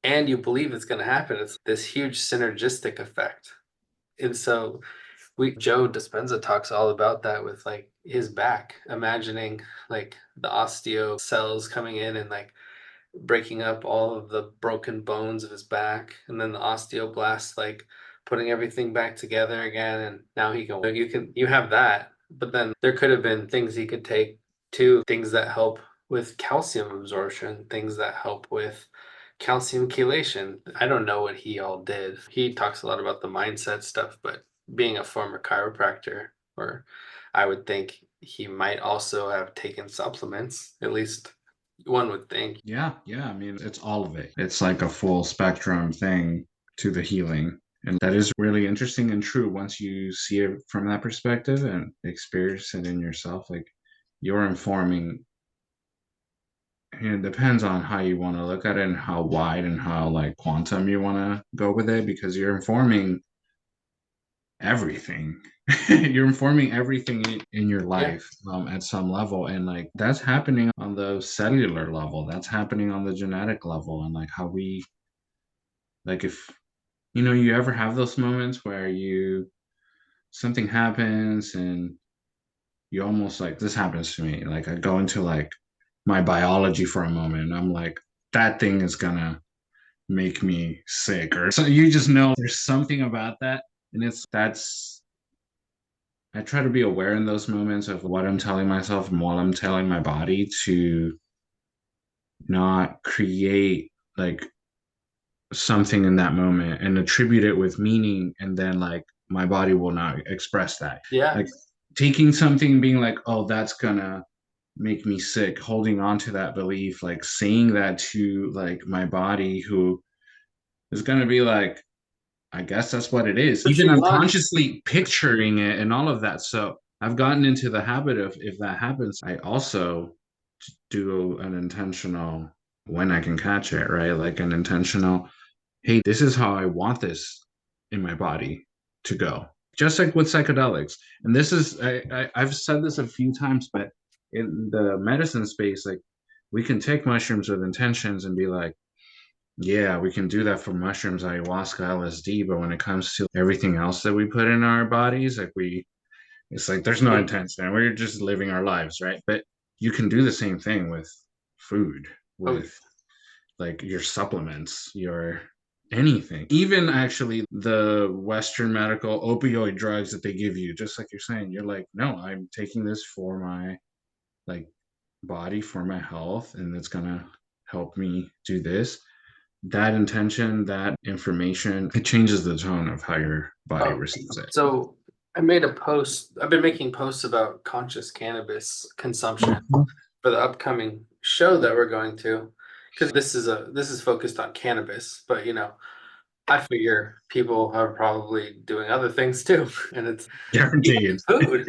S1: and you believe it's going to happen. It's this huge synergistic effect. And so we Joe Dispenza talks all about that with like his back, imagining like the osteo cells coming in and like breaking up all of the broken bones of his back, and then the osteoblasts like putting everything back together again. And now you have that, but then there could have been things he could take too, things that help with calcium absorption, things that help with calcium chelation. I don't know what he all did. He talks a lot about the mindset stuff, but being a former chiropractor, or I would think he might also have taken supplements, at least one would think.
S2: Yeah, yeah. I mean, it's all of it. It's like a full spectrum thing to the healing. And that is really interesting and true once you see it from that perspective and experience it in yourself. Like you're informing, and it depends on how you want to look at it and how wide and how like quantum you want to go with it because you're informing everything. You're informing everything in your
S1: Yeah.
S2: life at some level. And like that's happening on the cellular level, that's happening on the genetic level, and like how we like if you ever have those moments where something happens and you almost like this happens to me. Like I go into like my biology for a moment and I'm like, that thing is gonna make me sick. Or so you just know there's something about that. And that's I try to be aware in those moments of what I'm telling myself and what I'm telling my body to not create like something in that moment and attribute it with meaning, and then like my body will not express that.
S1: Yeah.
S2: Like taking something and being like, oh, that's gonna make me sick, holding on to that belief, like saying that to like my body, who is gonna be like, I guess that's what it is.
S1: What
S2: Even
S1: you want.
S2: unconsciously picturing it and all of that. So I've gotten into the habit of if that happens, I also do an intentional when I can catch it, right? Like an intentional, hey, this is how I want this in my body to go. Just like with psychedelics. And this is I've said this a few times, but in the medicine space, like we can take mushrooms with intentions and be like, yeah, we can do that for mushrooms, ayahuasca, LSD, but when it comes to everything else that we put in our bodies, it's like there's no intention. We're just living our lives, right? But you can do the same thing with food,
S1: Oh,
S2: with like your supplements, your anything. Even actually the Western medical opioid drugs that they give you, just like you're saying, you're like, no, I'm taking this for my like body, for my health, and it's gonna help me do this. That intention, that information, it changes the tone of how your body
S1: oh.
S2: receives it.
S1: So I made a post. I've been making posts about conscious cannabis consumption for the upcoming show that we're going to, because this is focused on cannabis, but I figure people are probably doing other things too. And it's even
S2: Guaranteed.
S1: food.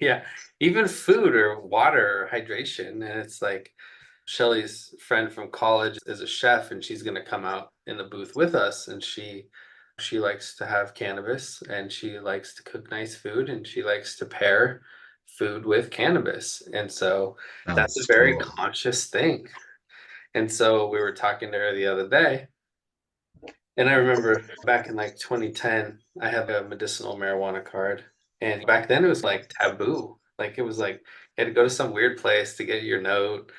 S1: Yeah, even food or water or hydration. And it's like Shelly's friend from college is a chef and she's gonna come out in the booth with us and she likes to have cannabis and she likes to cook nice food and she likes to pair food with cannabis. And so that's a
S2: That's
S1: very
S2: cool.
S1: conscious thing. And so we were talking to her the other day, and I remember back in like 2010, I had a medicinal marijuana card. And back then it was like taboo. Like it was like you had to go to some weird place to get your note.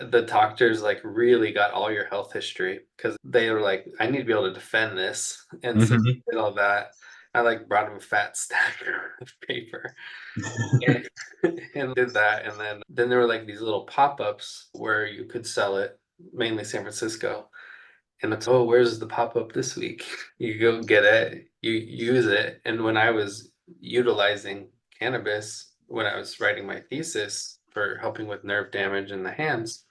S1: The doctors like really got all your health history because they were like, I need to be able to defend this. And so
S2: Hmm.
S1: did all that. I like brought him a fat stack of paper and, and did that. And then there were like these little pop-ups where you could sell it, mainly San Francisco. And it's, oh, where's the pop-up this week? You go get it, you use it. And when I was utilizing cannabis, when I was writing my thesis for helping with nerve damage in the hands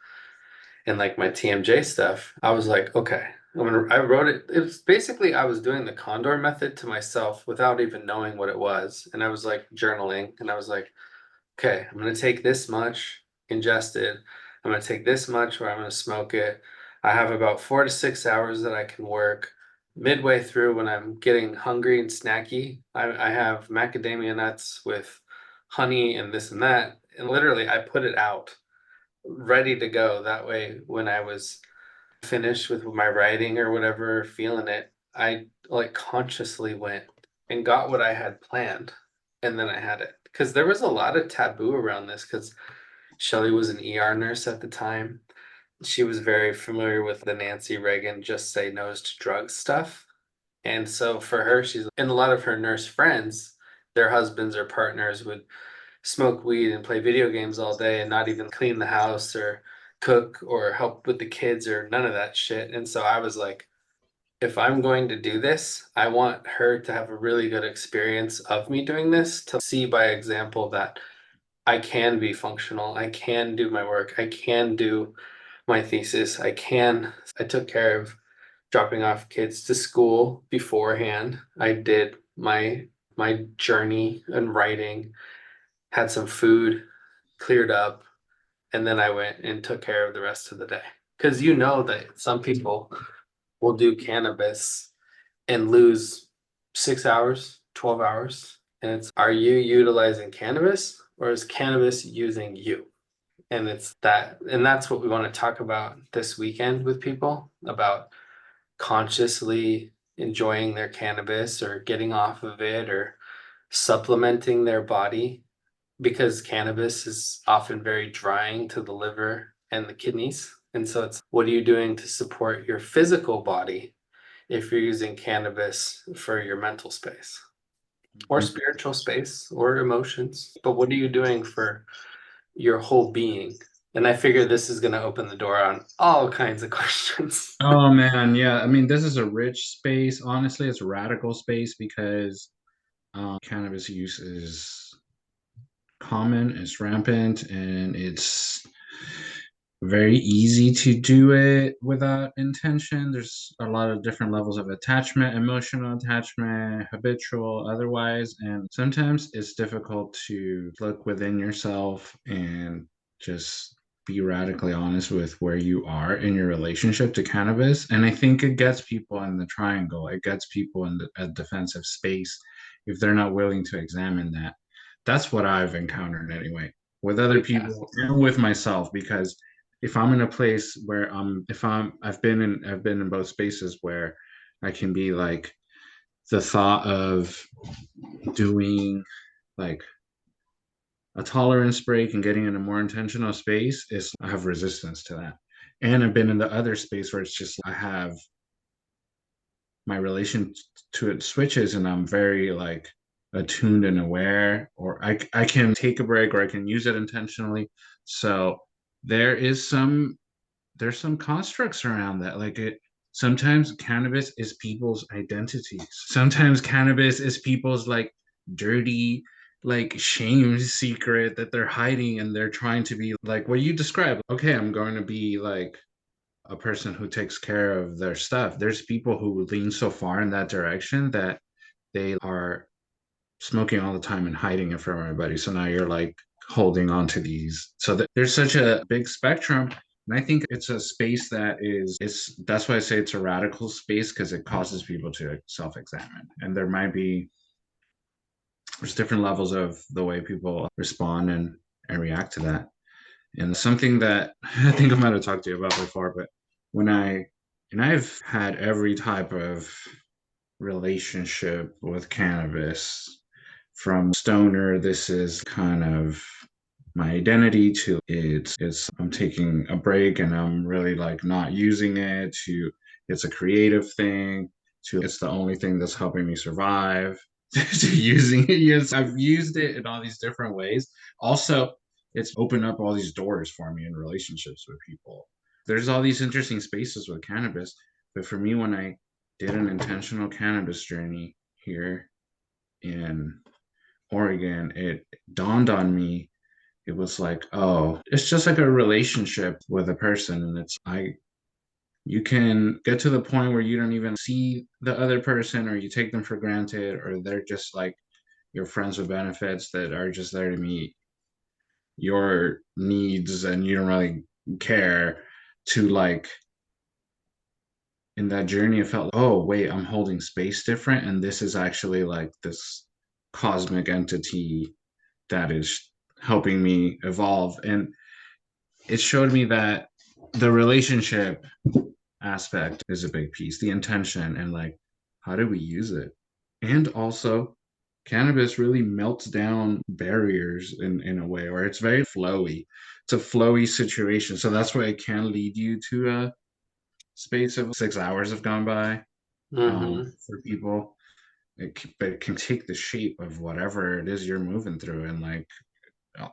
S1: and like my TMJ stuff, I was like, okay, I wrote it. It was basically I was doing the Condor method to myself without even knowing what it was. And I was like journaling and I was like, okay, I'm gonna take this much ingested. I'm gonna take this much where I'm gonna smoke it. I have about 4 to 6 hours that I can work. Midway through, when I'm getting hungry and snacky, I have macadamia nuts with honey and this and that. And literally, I put it out ready to go. That way, when I was finished with my writing or whatever, feeling it, I like consciously went and got what I had planned. And then I had it. Because there was a lot of taboo around this because Shelley was an ER nurse at the time. She was very familiar with the Nancy Reagan just say no's to drugs stuff. And so for her, and a lot of her nurse friends, their husbands or partners would smoke weed and play video games all day and not even clean the house or cook or help with the kids or none of that shit. And so I was like, if I'm going to do this, I want her to have a really good experience of me doing this to see by example that I can be functional. I can do my work. I can do my thesis. I took care of dropping off kids to school beforehand. I did my journey and writing, had some food, cleared up, and then I went and took care of the rest of the day. Because you know that some people will do cannabis and lose 6 hours, 12 hours. And it's, are you utilizing cannabis or is cannabis using you? And it's that, and that's what we want to talk about this weekend with people about consciously enjoying their cannabis or getting off of it or supplementing their body because cannabis is often very drying to the liver and the kidneys. And so it's what are you doing to support your physical body if you're using cannabis for your mental space or spiritual space or emotions? But what are you doing for your whole being? And I figure this is going to open the door on all kinds of questions.
S2: Oh man, yeah. I mean, this is a rich space. Honestly, it's a radical space because cannabis use is common, it's rampant, and it's very easy to do it without intention. There's a lot of different levels of attachment, emotional attachment, habitual, otherwise, and sometimes it's difficult to look within yourself and just be radically honest with where you are in your relationship to cannabis. And I think it gets people in the triangle, it gets people in a defensive space if they're not willing to examine that. That's what I've encountered anyway, with other
S1: Yeah.
S2: people and with myself, because if I'm in a place where if I've been in both spaces where I can be like the thought of doing like a tolerance break and getting in a more intentional space is I have resistance to that. And I've been in the other space where it's just I have my relation to it switches and I'm very like attuned and aware, or I can take a break or I can use it intentionally. So there is there's some constructs around that. Like it sometimes cannabis is people's identities. Sometimes cannabis is people's like dirty, like shame secret that they're hiding and they're trying to be like what you described. Okay, I'm going to be like a person who takes care of their stuff. There's people who lean so far in that direction that they are smoking all the time and hiding it from everybody. So now you're like holding on to these. So there's such a big spectrum. And I think it's a space that it's that's why I say it's a radical space because it causes people to self-examine. And there's different levels of the way people respond and react to that. And something that I think I might have talked to you about before, but when and I've had every type of relationship with cannabis from stoner, this is kind of my identity, to it's I'm taking a break and I'm really like not using it, to it's a creative thing, to it's the only thing that's helping me survive, to using it. Yes, I've used it in all these different ways. Also, it's opened up all these doors for me in relationships with people. There's all these interesting spaces with cannabis, but for me, when I did an intentional cannabis journey here in Oregon, it dawned on me. It was like, oh, it's just like a relationship with a person. And you can get to the point where you don't even see the other person, or you take them for granted, or they're just like your friends with benefits that are just there to meet your needs and you don't really care, to like in that journey, it felt, oh, wait, I'm holding space different. And this is actually like this cosmic entity that is helping me evolve. And it showed me that the relationship aspect is a big piece, the intention, and like, how do we use it? And also, cannabis really melts down barriers in a way where it's very flowy. It's a flowy situation. So that's why it can lead you to a space of 6 hours have gone by
S1: Mm-hmm.
S2: for people. But it can take the shape of whatever it is you're moving through and like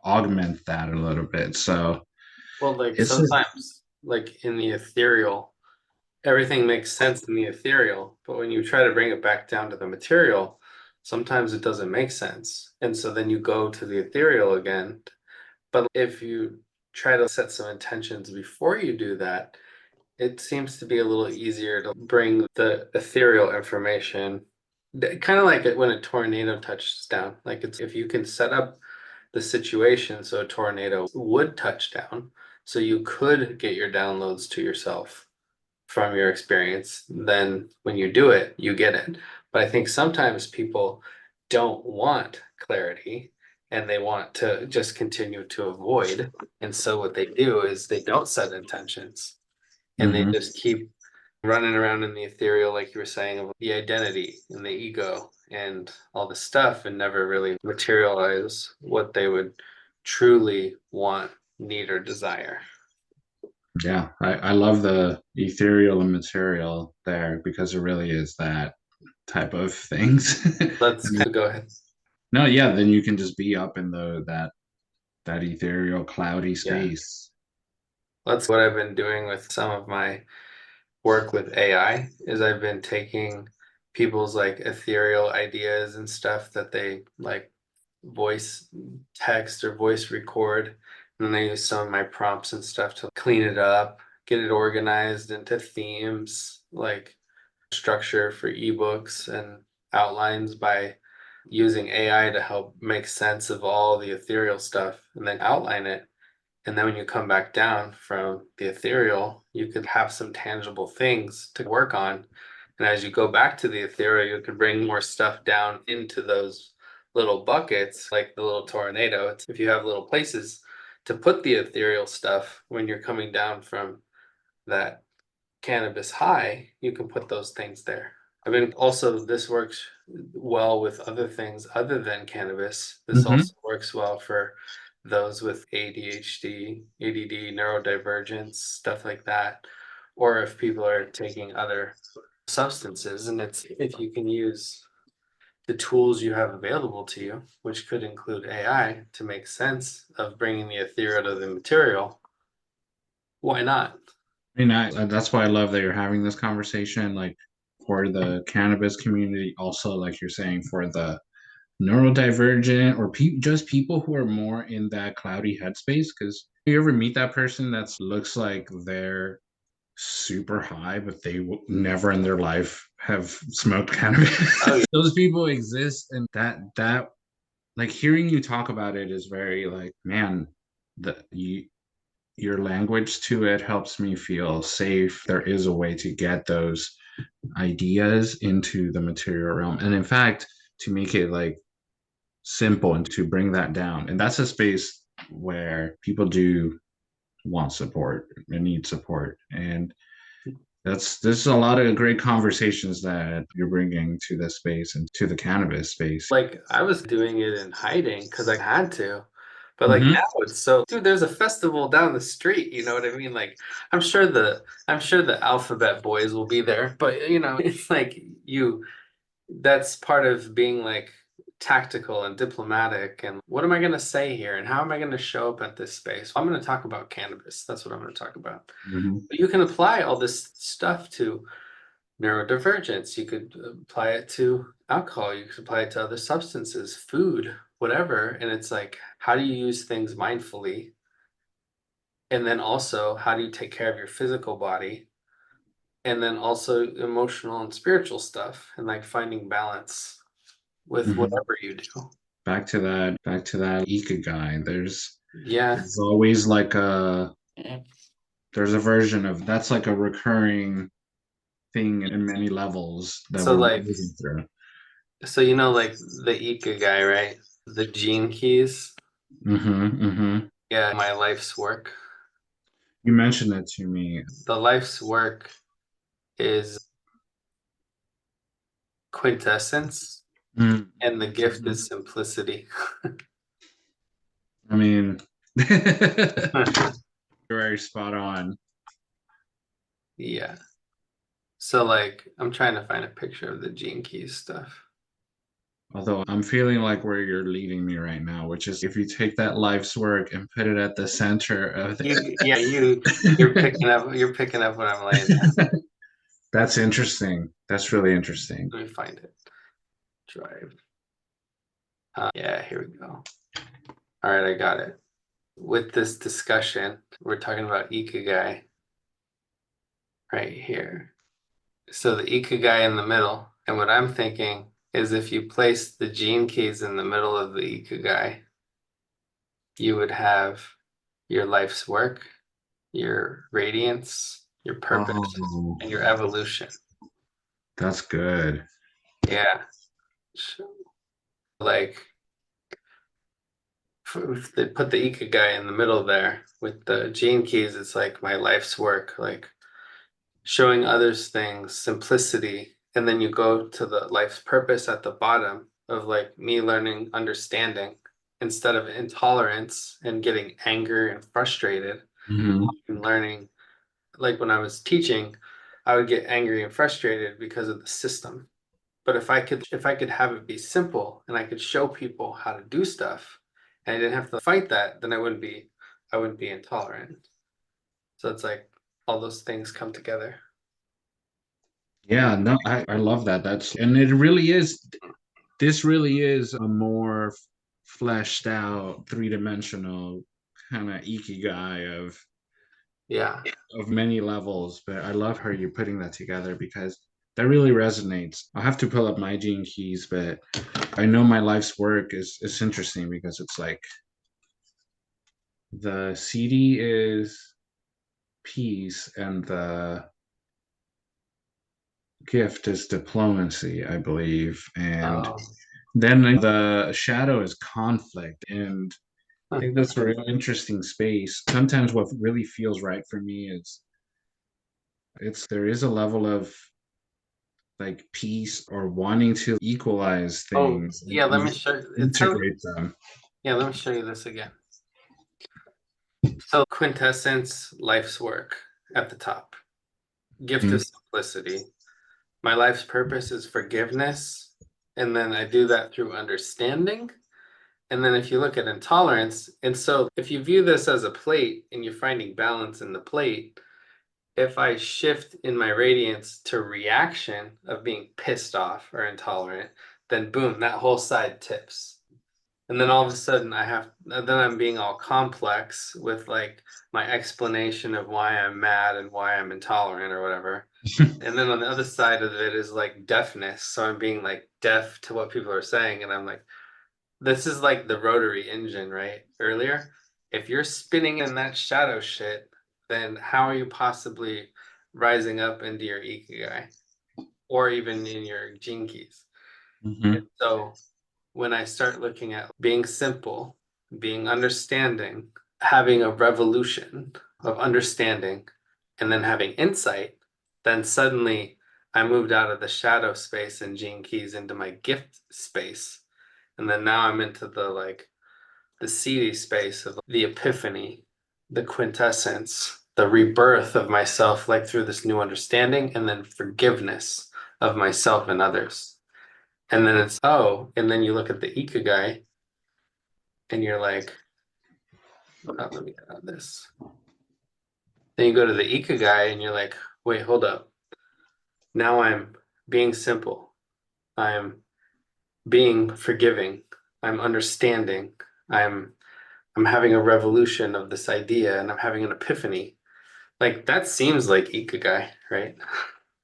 S2: augment that a little bit. So
S1: Well, like
S2: it's a,
S1: sometimes, like in the ethereal, everything makes sense in the ethereal, but when you try to bring it back down to the material, sometimes it doesn't make sense. And so then you go to the ethereal again. But if you try to set some intentions before you do that, it seems to be a little easier to bring the ethereal information, kind of like it when a tornado touches down. Like it's if you can set up the situation so a tornado would touch down, so you could get your downloads to yourself from your experience, then when you do it, you get it. But I think sometimes people don't want clarity and they want to just continue to avoid. And so what they do is they don't set intentions and they
S2: mhm.
S1: just keep running around in the ethereal, like you were saying, of the identity and the ego and all this stuff, and never really materialize what they would truly want, need, or desire.
S2: Yeah, I love the ethereal and material there because it really is that type of things.
S1: Let's
S2: And
S1: go ahead.
S2: no, yeah, then you can just be up in that ethereal, cloudy
S1: Yeah.
S2: space.
S1: That's what I've been doing with some of my work with AI is I've been taking people's like ethereal ideas and stuff that they like voice text or voice record. And then I use some of my prompts and stuff to clean it up, get it organized into themes, like structure for ebooks and outlines by using AI to help make sense of all the ethereal stuff and then outline it. And then when you come back down from the ethereal, you could have some tangible things to work on. And as you go back to the ethereal, you can bring more stuff down into those little buckets, like the little tornado. If you have little places to put the ethereal stuff when you're coming down from that cannabis high, you can put those things there. I mean, also, this works well with other things other than cannabis. This
S2: Hmm.
S1: also works well for those with ADHD, ADD, neurodivergence, stuff like that. Or if people are taking other substances, and it's if you can use the tools you have available to you, which could include AI, to make sense of bringing the ethereal to the material, why not?
S2: I mean, that's why I love that you're having this conversation, like for the cannabis community, also like you're saying for the neurodivergent or just people who are more in that cloudy headspace. Because you ever meet that person that looks like they're super high, but they will never in their life have smoked cannabis.
S1: Oh yeah.
S2: Those people exist, and that like hearing you talk about it is very like, man, the you your language to it helps me feel safe. There is a way to get those ideas into the material realm. And in fact, to make it like simple and to bring that down. And that's a space where people do want support and need support. And that's there's a lot of great conversations that you're bringing to this space and to the cannabis space.
S1: Like I was doing it in hiding because I had to. But like
S2: Hmm.
S1: now it's so, dude, there's a festival down the street, you know what I mean? Like I'm sure the Alphabet Boys will be there, but it's like that's part of being like tactical and diplomatic and what am I going to say here and how am I going to show up at this space? I'm going to talk about cannabis. That's what I'm going to talk about.
S2: Hmm.
S1: But you can apply all this stuff to neurodivergence. You could apply it to alcohol. You could apply it to other substances, food, whatever. And it's like, how do you use things mindfully? And then also, how do you take care of your physical body? And then also emotional and spiritual stuff and like finding balance with
S2: Hmm.
S1: whatever you do.
S2: Back to that Ikigai.
S1: Yeah.
S2: There's always like there's a version of that's like a recurring thing in many levels that
S1: So
S2: we're
S1: like,
S2: moving through.
S1: so like the Ikigai, right? The gene keys.
S2: Hmm. Hmm.
S1: Yeah, my life's work.
S2: You mentioned it to me.
S1: The life's work is quintessence,
S2: Mm.
S1: and the gift is simplicity.
S2: I mean, you're very spot on.
S1: Yeah. So like I'm trying to find a picture of the gene keys stuff.
S2: Although I'm feeling like where you're leading me right now, which is if you take that life's work and put it at the center of
S1: You're picking up what I'm laying down.
S2: That's interesting. That's really interesting.
S1: Let me find it. Drive. Yeah, here we go. All right, I got it. With this discussion, we're talking about Ikigai right here. So the Ikigai in the middle, and what I'm thinking is if you place the gene keys in the middle of the Ikigai, you would have your life's work, your radiance, your purpose,
S2: Oh,
S1: and your evolution.
S2: that's good.
S1: Yeah. So, like if they put the Ikigai in the middle there with the gene keys, it's like my life's work, like showing others things, simplicity, and then you go to the life's purpose at the bottom of like me learning understanding instead of intolerance and getting anger and frustrated
S2: Hmm.
S1: and learning like when I was teaching, I would get angry and frustrated because of the system. But if I could have it be simple and I could show people how to do stuff and I didn't have to fight that, then I wouldn't be intolerant. So it's like all those things come together.
S2: Yeah, no, I love that. That's and it really is. This really is a more fleshed out, three-dimensional kind of ikigai
S1: Yeah.
S2: of many levels. But I love how you're putting that together because that really resonates. I'll have to pull up my gene keys, but I know my life's work is interesting because it's like the CD is peace and the gift is diplomacy, I believe. And
S1: Oh.
S2: then the shadow is conflict. And I think that's a real interesting space. Sometimes what really feels right for me is it's there is a level of like peace or wanting to equalize
S1: Oh,
S2: things
S1: yeah, let
S2: and
S1: me show you.
S2: integrate them.
S1: Yeah, let me show you this again. So quintessence, life's work at the top. Gift
S2: Mhm.
S1: is simplicity. My life's purpose is forgiveness. And then I do that through understanding. And then if you look at intolerance, and so if you view this as a plate and you're finding balance in the plate, if I shift in my radiance to reaction of being pissed off or intolerant, then boom, that whole side tips. And then all of a sudden then I'm being all complex with like my explanation of why I'm mad and why I'm intolerant or whatever. And then on the other side of it is like deafness. So I'm being like deaf to what people are saying. And I'm like, this is like the rotary engine, right? Earlier. If you're spinning in that shadow shit, then how are you possibly rising up into your Ikigai or even in your gene keys? And
S2: Hmm.
S1: so when I start looking at being simple, being understanding, having a revolution of understanding, and then having insight, then suddenly I moved out of the shadow space and gene keys into my gift space. And then now I'm into the like the seedy space of the epiphany, the quintessence, the rebirth of myself, like through this new understanding, and then forgiveness of myself and others. And then it's, oh, and then you look at the Ikigai and you're like, oh, let me get out of this. Then you go to the Ikigai and you're like, wait, hold up. Now I'm being simple. I'm being forgiving. I'm understanding. I'm I'm having a revolution of this idea and I'm having an epiphany. Like that seems like Ikigai, right?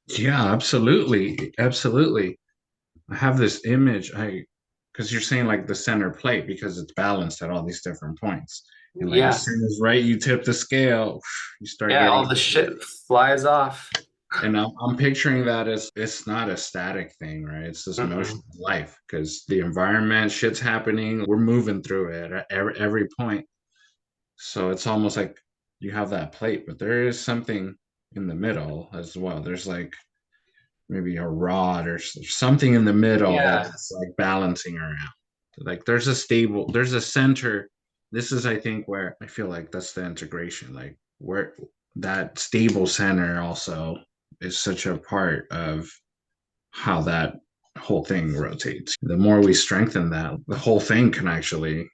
S2: Yeah, absolutely. Absolutely. I have this image, because you're saying like the center plate because it's balanced at all these different points. And like as
S1: Yeah.
S2: soon as right you tip the scale, you start
S1: Yeah,
S2: getting
S1: all the shit flies off.
S2: and I'm picturing that as it's not a static thing, right? It's this motion
S1: Mm-mm.
S2: of life because the environment, shit's happening, we're moving through it at every point. So it's almost like you have that plate, but there is something in the middle as well. There's like maybe a rod or something in the middle
S1: Yeah.
S2: that's like balancing around. Like there's a center. This is, I think, where I feel like that's the integration, like where that stable center also is such a part of how that whole thing rotates. The more we strengthen that, the whole thing can actually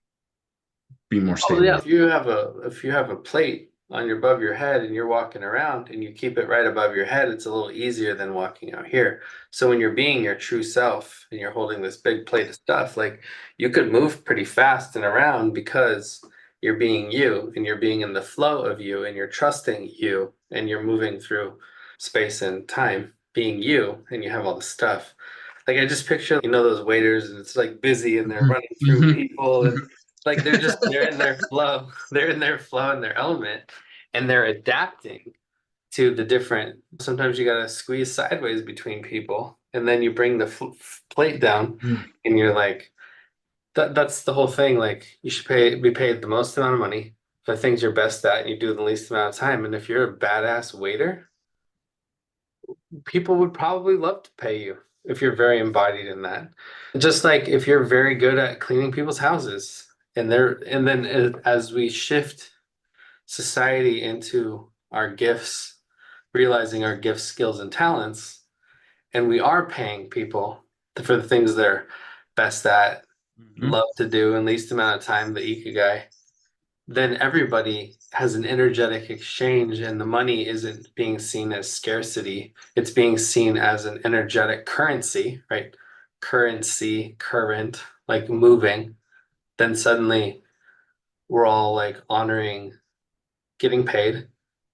S2: be more
S1: Oh yeah,
S2: stable.
S1: if you have a plate on your above your head and you're walking around and you keep it right above your head, it's a little easier than walking out here. So when you're being your true self and you're holding this big plate of stuff, like you could move pretty fast and around because you're being you and you're being in the flow of you and you're trusting you and you're moving through space and time being you and you have all the stuff. Like I just picture, those waiters and it's like busy and they're running through
S2: Mhm.
S1: people and like they're in their flow. They're in their flow and their element and they're adapting to the different. Sometimes you gotta squeeze sideways between people and then you bring the plate down and you're like that's the whole thing. Like you should be paid the most amount of money for things you're best at and you do the least amount of time. And if you're a badass waiter, people would probably love to pay you if you're very embodied in that. Just like if you're very good at cleaning people's houses, and then as we shift society into our gifts, realizing our gifts, skills, and talents, and we are paying people for the things they're best at,
S2: Mhm.
S1: love to do in least amount of time, the Ikigai, then everybody has an energetic exchange and the money isn't being seen as scarcity. It's being seen as an energetic currency, right? Currency, current, like moving. Then suddenly we're all like honoring getting paid,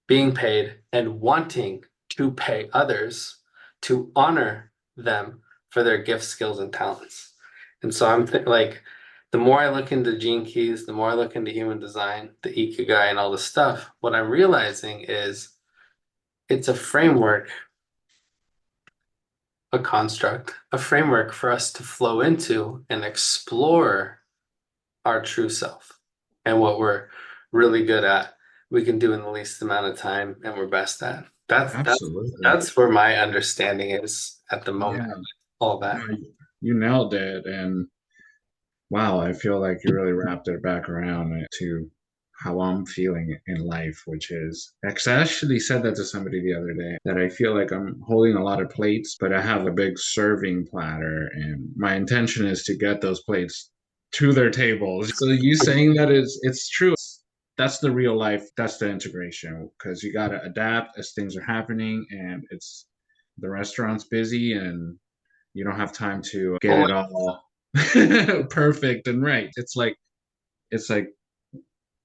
S1: being paid, and wanting to pay others to honor them for their gifts, skills, and talents. And so like, the more I look into gene keys, the more I look into human design, the Ikigai, and all this stuff, what I'm realizing is it's a framework, a construct, a framework for us to flow into and explore our true self and what we're really good at we can do in the least amount of time and we're best at
S2: Absolutely.
S1: that's where my understanding is at the moment,
S2: Yeah.
S1: all
S2: No,
S1: that.
S2: you nailed it. And wow, I feel like you really wrapped it back around to how I'm feeling in life, which is, 'cause I actually said that to somebody the other day, that I feel like I'm holding a lot of plates, but I have a big serving platter, and my intention is to get those plates to their tables. So you saying that is, it's true. That's the real life, that's the integration, because you got to adapt as things are happening, and it's the restaurant's busy, and you don't have time to get
S1: Well,
S2: it all. Perfect and right. It's like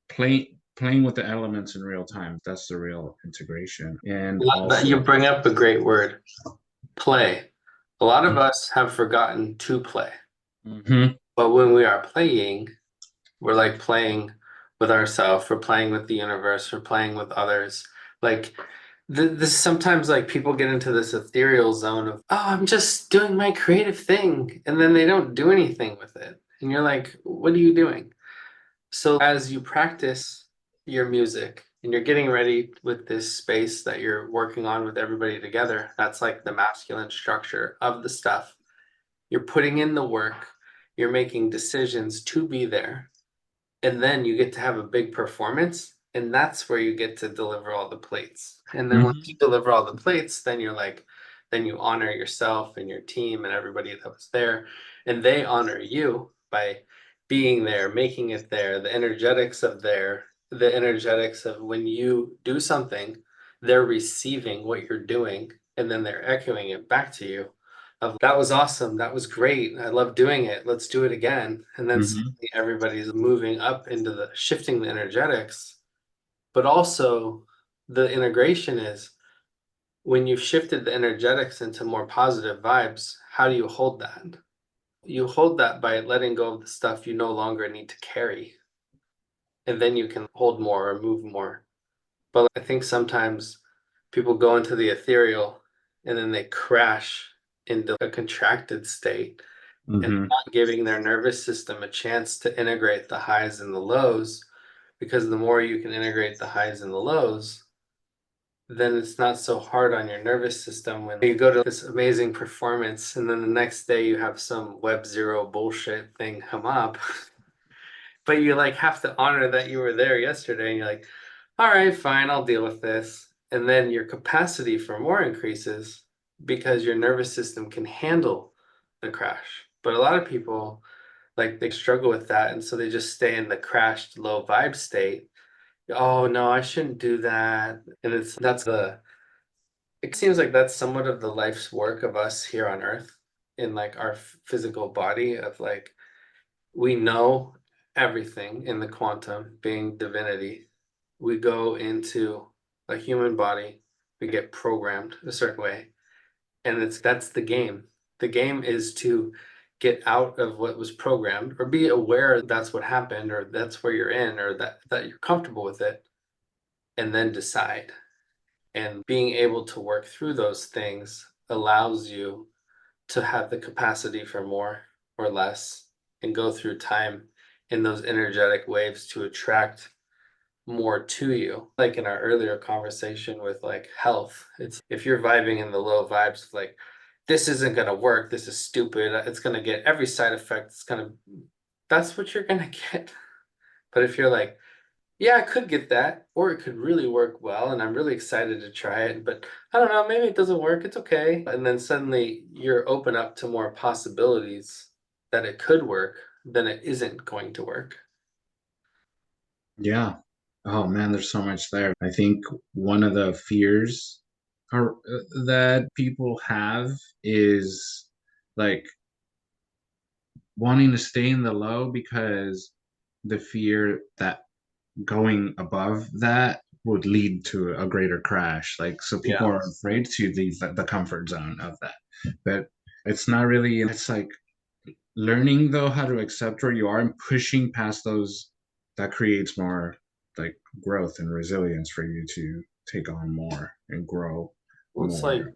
S2: playing with the elements in real time. That's the real integration. And
S1: That
S2: also,
S1: you bring up a great word, play. A lot of
S2: mhm,
S1: us have forgotten to play,
S2: mhm,
S1: but when we are playing, we're like playing with ourselves, we're playing with the universe, we're playing with others. Like this sometimes like people get into this ethereal zone of, oh, I'm just doing my creative thing, and then they don't do anything with it. And you're like, what are you doing? So as you practice your music and you're getting ready with this space that you're working on with everybody together, that's like the masculine structure of the stuff. You're putting in the work, you're making decisions to be there, and then you get to have a big performance, and that's where you get to deliver all the plates. And then once you
S2: mhm,
S1: deliver all the plates, then you're like, then you honor yourself and your team and everybody that was there, and they honor you by being there, making it there, the energetics of there, the energetics of when you do something, they're receiving what you're doing, and then they're echoing it back to you of, that was awesome, that was great, I love doing it, let's do it again. And then
S2: mhm.
S1: suddenly everybody's moving up into the shifting the energetics. But also the integration is when you've shifted the energetics into more positive vibes, how do you hold that? You hold that by letting go of the stuff you no longer need to carry, and then you can hold more or move more. But I think sometimes people go into the ethereal and then they crash into a contracted state, and
S2: Mhm.
S1: not giving their nervous system a chance to integrate the highs and the lows, because the more you can integrate the highs and the lows, then it's not so hard on your nervous system when you go to this amazing performance and then the next day you have some web zero bullshit thing come up. But you like have to honor that you were there yesterday, and you're like, all right, fine, I'll deal with this. And then your capacity for more increases because your nervous system can handle the crash. But a lot of people, like, they struggle with that, and so they just stay in the crashed low vibe state. Oh no, I shouldn't do that. And that's the it seems like that's somewhat of the life's work of us here on earth, in like our physical body of like, we know everything in the quantum being divinity. We go into a human body, we get programmed a certain way, and that's the game. The game is to get out of what was programmed, or be aware that's what happened, or that's where you're in, or that you're comfortable with it, and then decide. And being able to work through those things allows you to have the capacity for more or less, and go through time in those energetic waves to attract more to you. Like in our earlier conversation with like health, it's if you're vibing in the low vibes, like, this isn't going to work, this is stupid, it's going to get every side effect, it's going to, that's what you're going to get. But if you're like, yeah, I could get that, or it could really work well, and I'm really excited to try it, but I don't know, maybe it doesn't work, it's okay. And then suddenly you're open up to more possibilities that it could work than it isn't going to work.
S2: Yeah. Oh man, there's so much there. I think one of the fears that people have is like wanting to stay in the low because the fear that going above that would lead to a greater crash. Like, so people
S1: Yeah.
S2: are afraid to leave the comfort zone of that. But it's not really, it's like learning though how to accept where you are and pushing past those that creates more like growth and resilience for you to take on more and grow
S1: Well, it's like
S2: more.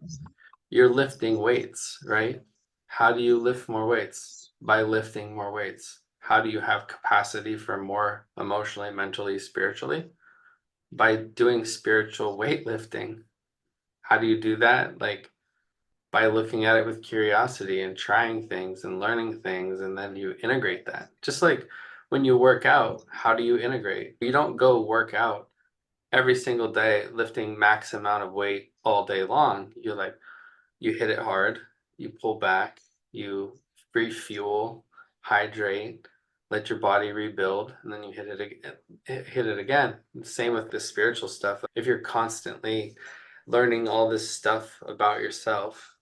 S1: you're lifting weights, right? How do you lift more weights? By lifting more weights. How do you have capacity for more emotionally, mentally, spiritually? By doing spiritual weightlifting. How do you do that? Like, by looking at it with curiosity and trying things and learning things, and then you integrate that. Just like when you work out, how do you integrate? You don't go work out every single day lifting max amount of weight all day long. You're like, you hit it hard, you pull back, you refuel, hydrate, let your body rebuild, and then you hit it again. Hit it again. Same with the spiritual stuff. If you're constantly learning all this stuff about yourself,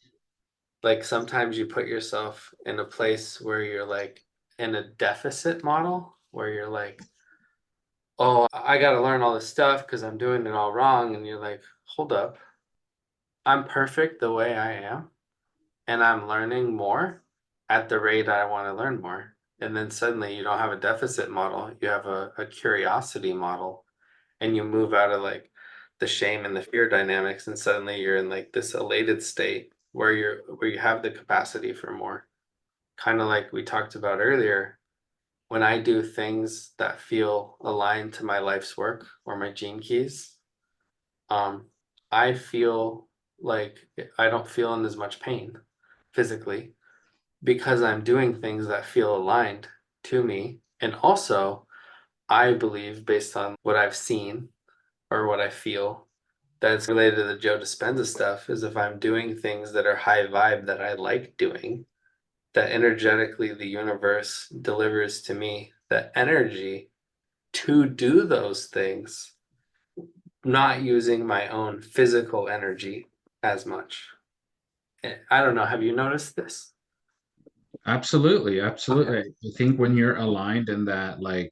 S1: Like sometimes you put yourself in a place where you're like in a deficit model where you're like, oh, I got to learn all this stuff because I'm doing it all wrong. And you're like, hold up, I'm perfect the way I am. And I'm learning more at the rate I want to learn more. And then suddenly you don't have a deficit model, you have a curiosity model, and you move out of like the shame and the fear dynamics, and suddenly you're in like this elated state where you have the capacity for more. Kind of like we talked about earlier, when I do things that feel aligned to my life's work or my gene keys, um, I feel like I don't feel in as much pain physically because I'm doing things that feel aligned to me. And also, I believe, based on what I've seen or what I feel, that it's related to the Joe Dispenza stuff, is if I'm doing things that are high vibe that I like doing, that energetically the universe delivers to me the energy to do those things, not using my own physical energy as much. I don't know. Have you noticed this?
S2: Absolutely, absolutely.
S1: Okay.
S2: I think when you're aligned in that, like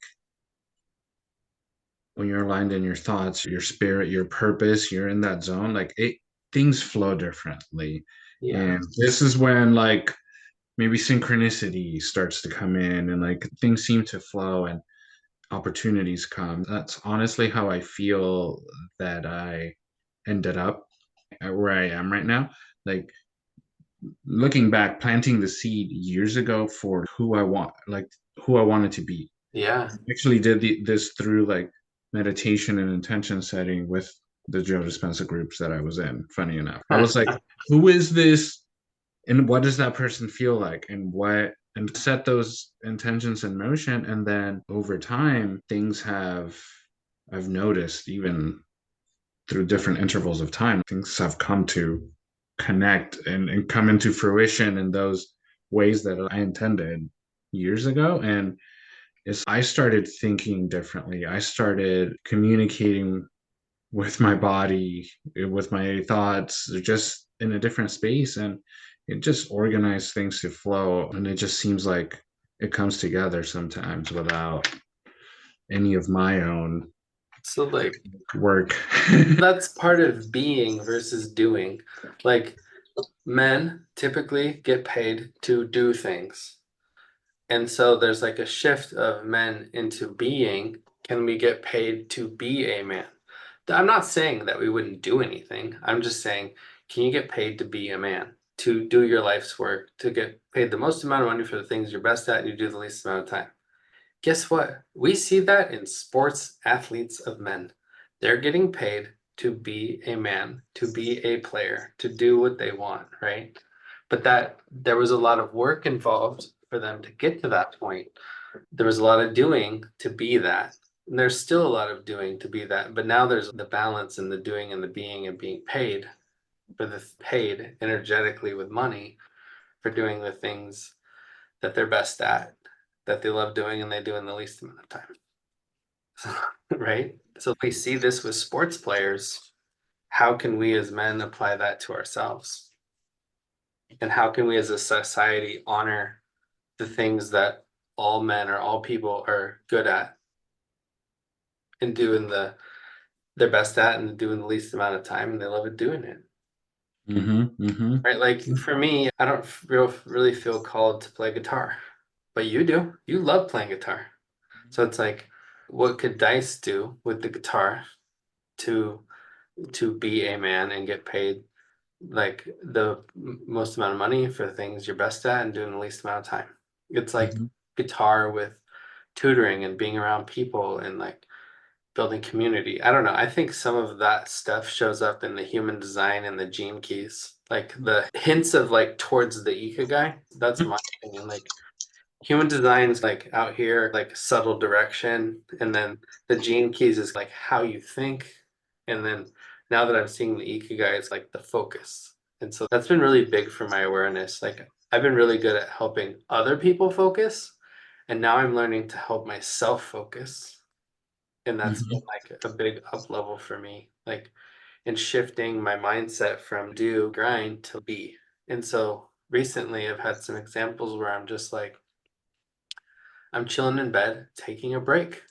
S2: when you're aligned in your thoughts, your spirit, your purpose, you're in that zone, like it things flow differently.
S1: Yeah.
S2: And this is when like maybe synchronicity starts to come in and like things seem to flow and opportunities come. That's honestly how I feel that I ended up at where I am right now. Like looking back, planting the seed years ago for who I want, like who I wanted to be.
S1: Yeah.
S2: Actually, did this through like meditation and intention setting with the Joe Dispenza groups that I was in. Funny enough, I was like, who is this, and what does that person feel like, and what, and set those intentions in motion, and then over time, things have I've noticed even through different intervals of time, things have come to connect and come into fruition in those ways that I intended years ago. And I started thinking differently. I started communicating with my body, with my thoughts, just in a different space. And it just organized things to flow. And it just seems like it comes together sometimes without any of my own
S1: So like
S2: work.
S1: that's part of being versus doing. Like men typically get paid to do things. And so there's like a shift of men into being. Can we get paid to be a man? I'm not saying that we wouldn't do anything. I'm just saying, can you get paid to be a man, to do your life's work, to get paid the most amount of money for the things you're best at and you do the least amount of time? Guess what? We see that in sports athletes of men. They're getting paid to be a man, to be a player, to do what they want, right? But that there was a lot of work involved for them to get to that point. There was a lot of doing to be that. And there's still a lot of doing to be that. But now there's the balance in the doing and the being and being paid for the paid energetically with money for doing the things that they're best at, that they love doing and they do in the least amount of time. Right? So we see this with sports players. How can we as men apply that to ourselves? And how can we as a society honor the things that all men or all people are good at and doing their best at and doing the least amount of time and they love it doing it.
S2: Mm-hmm.
S1: Right? Like for me, I don't really feel called to play guitar, but you do. You love playing guitar. So it's like, what could Dice do with the guitar to be a man and get paid like the most amount of money for the things you're best at and doing the least amount of time? It's like
S2: Mm-hmm.
S1: guitar with tutoring and being around people and like building community. I don't know. I think some of that stuff shows up in the human design and the gene keys. Like the hints of like towards the Ikigai. That's my opinion. Like human design's like out here, like subtle direction. And then the gene keys is like how you think. And then now that I'm seeing the Ikigai, it's like the focus. And so that's been really big for my awareness. Like I've been really good at helping other people focus. And now I'm learning to help myself focus. And that's been
S2: Mm-hmm.
S1: like a big up level for me. Like in shifting my mindset from do grind to be. And so recently I've had some examples where I'm just like, I'm chilling in bed, taking a break.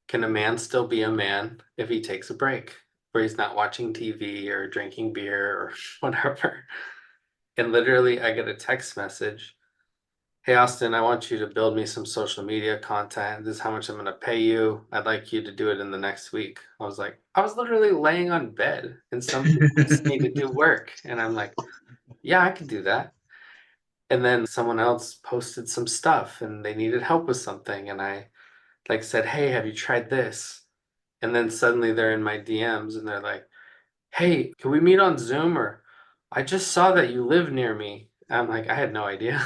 S1: Can a man still be a man if he takes a break, where he's not watching TV or drinking beer or whatever? And literally, I get a text message. Hey, Austin, I want you to build me some social media content. This is how much I'm going to pay you. I'd like you to do it in the next week. I was like, I was literally laying on bed and somebody asked me to do work. And I'm like, yeah, I could do that. And then someone else posted some stuff and they needed help with something. And I like said, hey, have you tried this? And then suddenly they're in my DMs and they're like, hey, can we meet on Zoom? Or I just saw that you live near me. I'm like, I had no idea.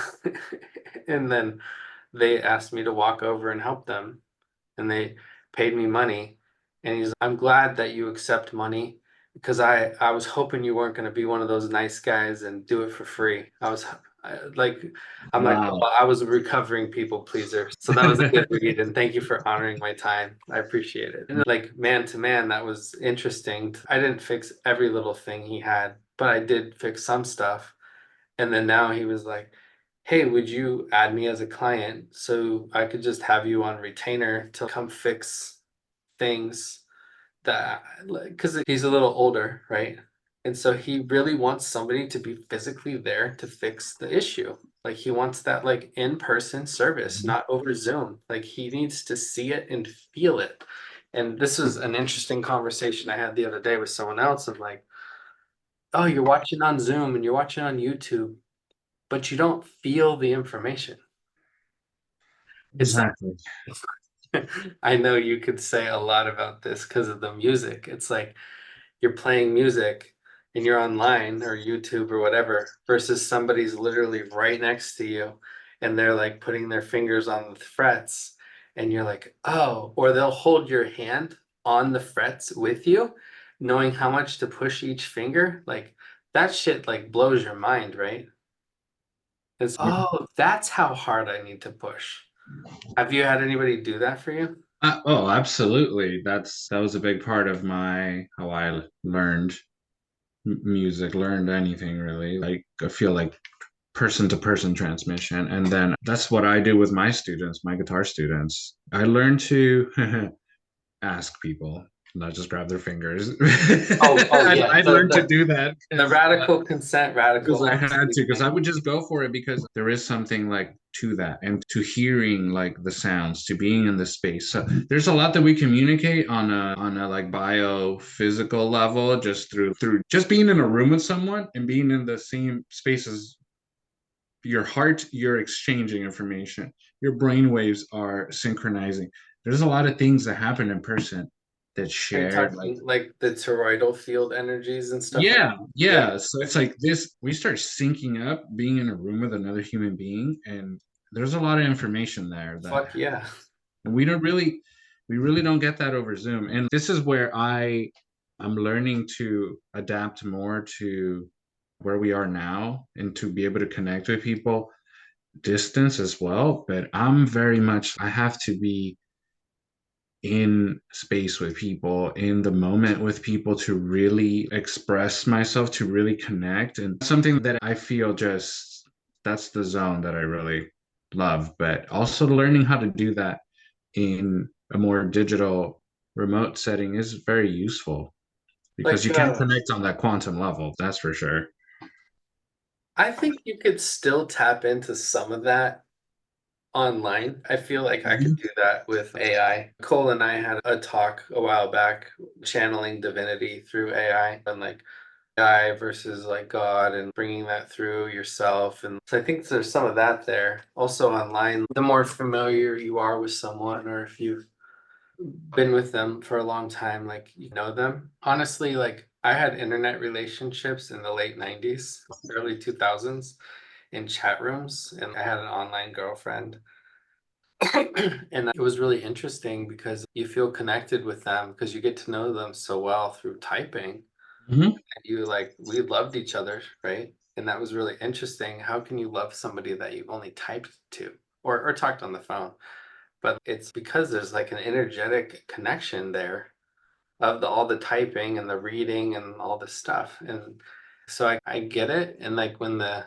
S1: And then they asked me to walk over and help them, and they paid me money. And he's, I'm glad that you accept money because I was hoping you weren't going to be one of those nice guys and do it for free. Like, I'm like,
S2: Wow.
S1: well, I was a recovering people pleaser. So that was a good read. And thank you for honoring my time. I appreciate it. And like man to man, that was interesting. I didn't fix every little thing he had, but I did fix some stuff. And then now he was like, hey, would you add me as a client so I could just have you on retainer to come fix things that, because he's a little older, right? And so he really wants somebody to be physically there to fix the issue. Like he wants that like in-person service, not over Zoom. Like he needs to see it and feel it. And this was an interesting conversation I had the other day with someone else of like, oh, you're watching on Zoom and you're watching on YouTube, but you don't feel the information. It's
S2: Exactly.
S1: I know you could say a lot about this because of the music. It's like you're playing music and you're online or YouTube or whatever versus somebody's literally right next to you and they're like putting their fingers on the frets and you're like, oh, or they'll hold your hand on the frets with you, knowing how much to push each finger. Like that shit like blows your mind, right? It's, oh, that's how hard I need to push. Have you had anybody do that for you?
S2: Oh, absolutely. That was a big part of my how I learned music, learned anything really. Like I feel like person to person transmission. And then that's what I do with my students, my guitar students. I learn to ask people, not just grab their fingers.
S1: Oh yeah.
S2: I learned to do that
S1: The radical consent, radical
S2: because I had
S1: honesty
S2: to, because I
S1: thing.
S2: would just go for it because there is something like to that and to hearing like the sounds, to being in the space. So there's a lot that we communicate on a like biophysical level just through just being in a room with someone and being in the same space as your heart, you're exchanging information. Your brain waves are synchronizing. There's a lot of things that happen in person that
S1: Are you
S2: shared like
S1: talking like the toroidal field energies and stuff like
S2: yeah,
S1: that? Yeah.
S2: yeah. So it's like this, we start syncing up, being in a room with another human being, and there's a lot of information there that
S1: Fuck yeah.
S2: and we really don't get that over Zoom. And this is where I'm learning to adapt more to where we are now and to be able to connect with people distance as well. But I'm very much, I have to be in space with people, in the moment with people to really express myself, to really connect. And something that I feel just that's the zone that I really love. But also learning how to do that in a more digital remote setting is very useful because
S1: Like
S2: you can't connect on that quantum level, that's for sure.
S1: I think you could still tap into some of that online. I feel like I could
S2: Mhm.
S1: do that with AI. Cole and I had a talk a while back, channeling divinity through AI and like AI versus like God and bringing that through yourself. And so I think there's some of that there. Also online, the more familiar you are with someone or if you've been with them for a long time, like you know them. Honestly, like I had internet relationships in the late 90s, early 2000s in chat rooms, and I had an online girlfriend. And it was really interesting because you feel connected with them because you get to know them so well through typing.
S2: Mhm.
S1: You like, we loved each other, right? And that was really interesting. How can you love somebody that you've only typed to or talked on the phone? But it's because there's like an energetic connection there of all the typing and the reading and all the stuff. And so I get it. And like when the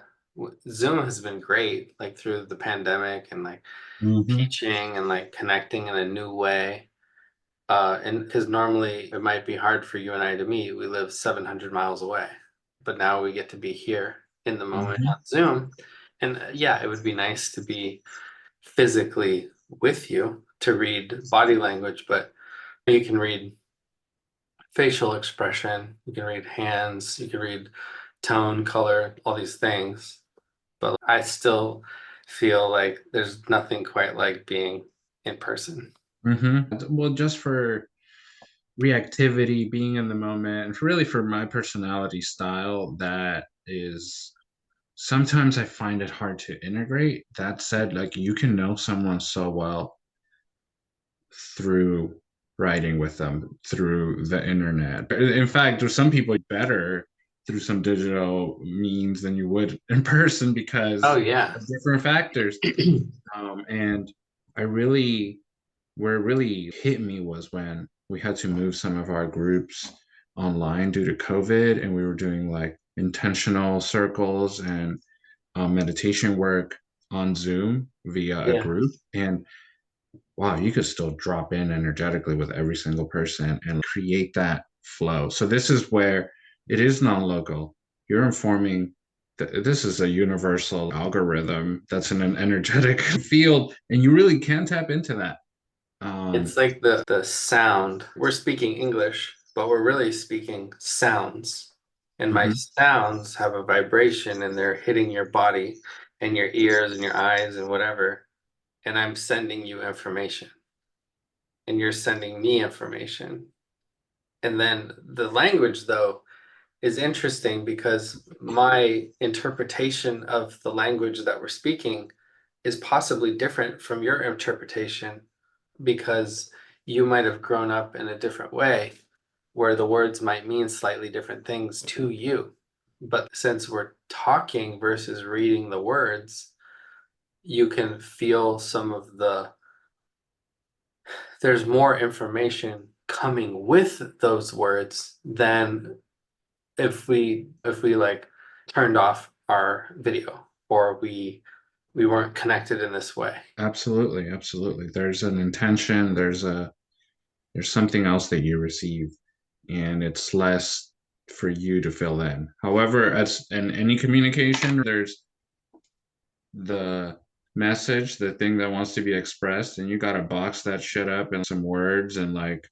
S1: Zoom has been great, like through the pandemic and like
S2: Hmm.
S1: teaching and like connecting in a new way. And because normally it might be hard for you and I to meet. We live 700 miles away, but now we get to be here in the moment
S2: Hmm.
S1: on Zoom. And yeah, it would be nice to be physically with you to read body language, but you can read facial expression, you can read hands, you can read tone, color, all these things. But I still feel like there's nothing quite like being in person.
S2: Hmm. Well, just for reactivity, being in the moment, and really for my personality style, that is sometimes I find it hard to integrate. That said, like you can know someone so well through writing with them through the internet. In fact, there's some people better through some digital means than you would in person
S1: Oh
S2: because
S1: yeah.
S2: of different factors. And I really, where it really hit me was when we had to move some of our groups online due to COVID, and we were doing like intentional circles and meditation work on Zoom via a
S1: Yeah.
S2: group. And wow, you could still drop in energetically with every single person and create that flow. So this is where it is non-local. You're informing this is a universal algorithm that's in an energetic field, and you really can tap into that.
S1: It's
S2: Um,
S1: like the sound. We're speaking English, but we're really speaking sounds. And my
S2: mhm,
S1: sounds have a vibration and they're hitting your body and your ears and your eyes and whatever. And I'm sending you information and you're sending me information. And then the language, though, is interesting because my interpretation of the language that we're speaking is possibly different from your interpretation because you might have grown up in a different way where the words might mean slightly different things to you. But since we're talking versus reading the words, you can feel some of there's more information coming with those words than if we like turned off our video or we weren't connected in this way.
S2: absolutely, absolutely. There's an intention. There's something else that you receive, and it's less for you to fill in. However, as in any communication, there's the message, the thing that wants to be expressed, and you got to box that shit up in some words and like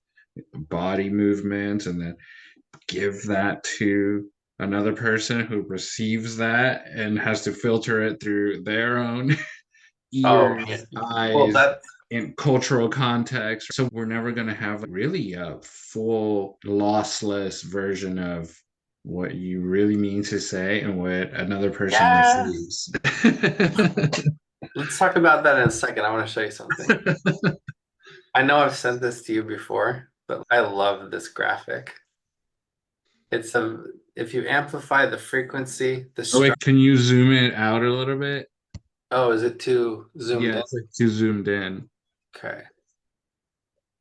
S2: body movements, and then give that to another person who receives that and has to filter it through their own
S1: Oh, yeah.
S2: ears,
S1: Well,
S2: eyes,
S1: that
S2: and cultural context. So we're never going to have really a full lossless version of what you really mean to say and what another person
S1: yeah.
S2: receives.
S1: Let's talk about that in a second. I want to show you something. I know I've sent this to you before, but I love this graphic. It's a if you amplify the frequency, the
S2: Oh wait,
S1: structure.
S2: can you zoom it out a little bit?
S1: Oh, is it too zoomed
S2: Yeah,
S1: in?
S2: it's like too zoomed in.
S1: Okay.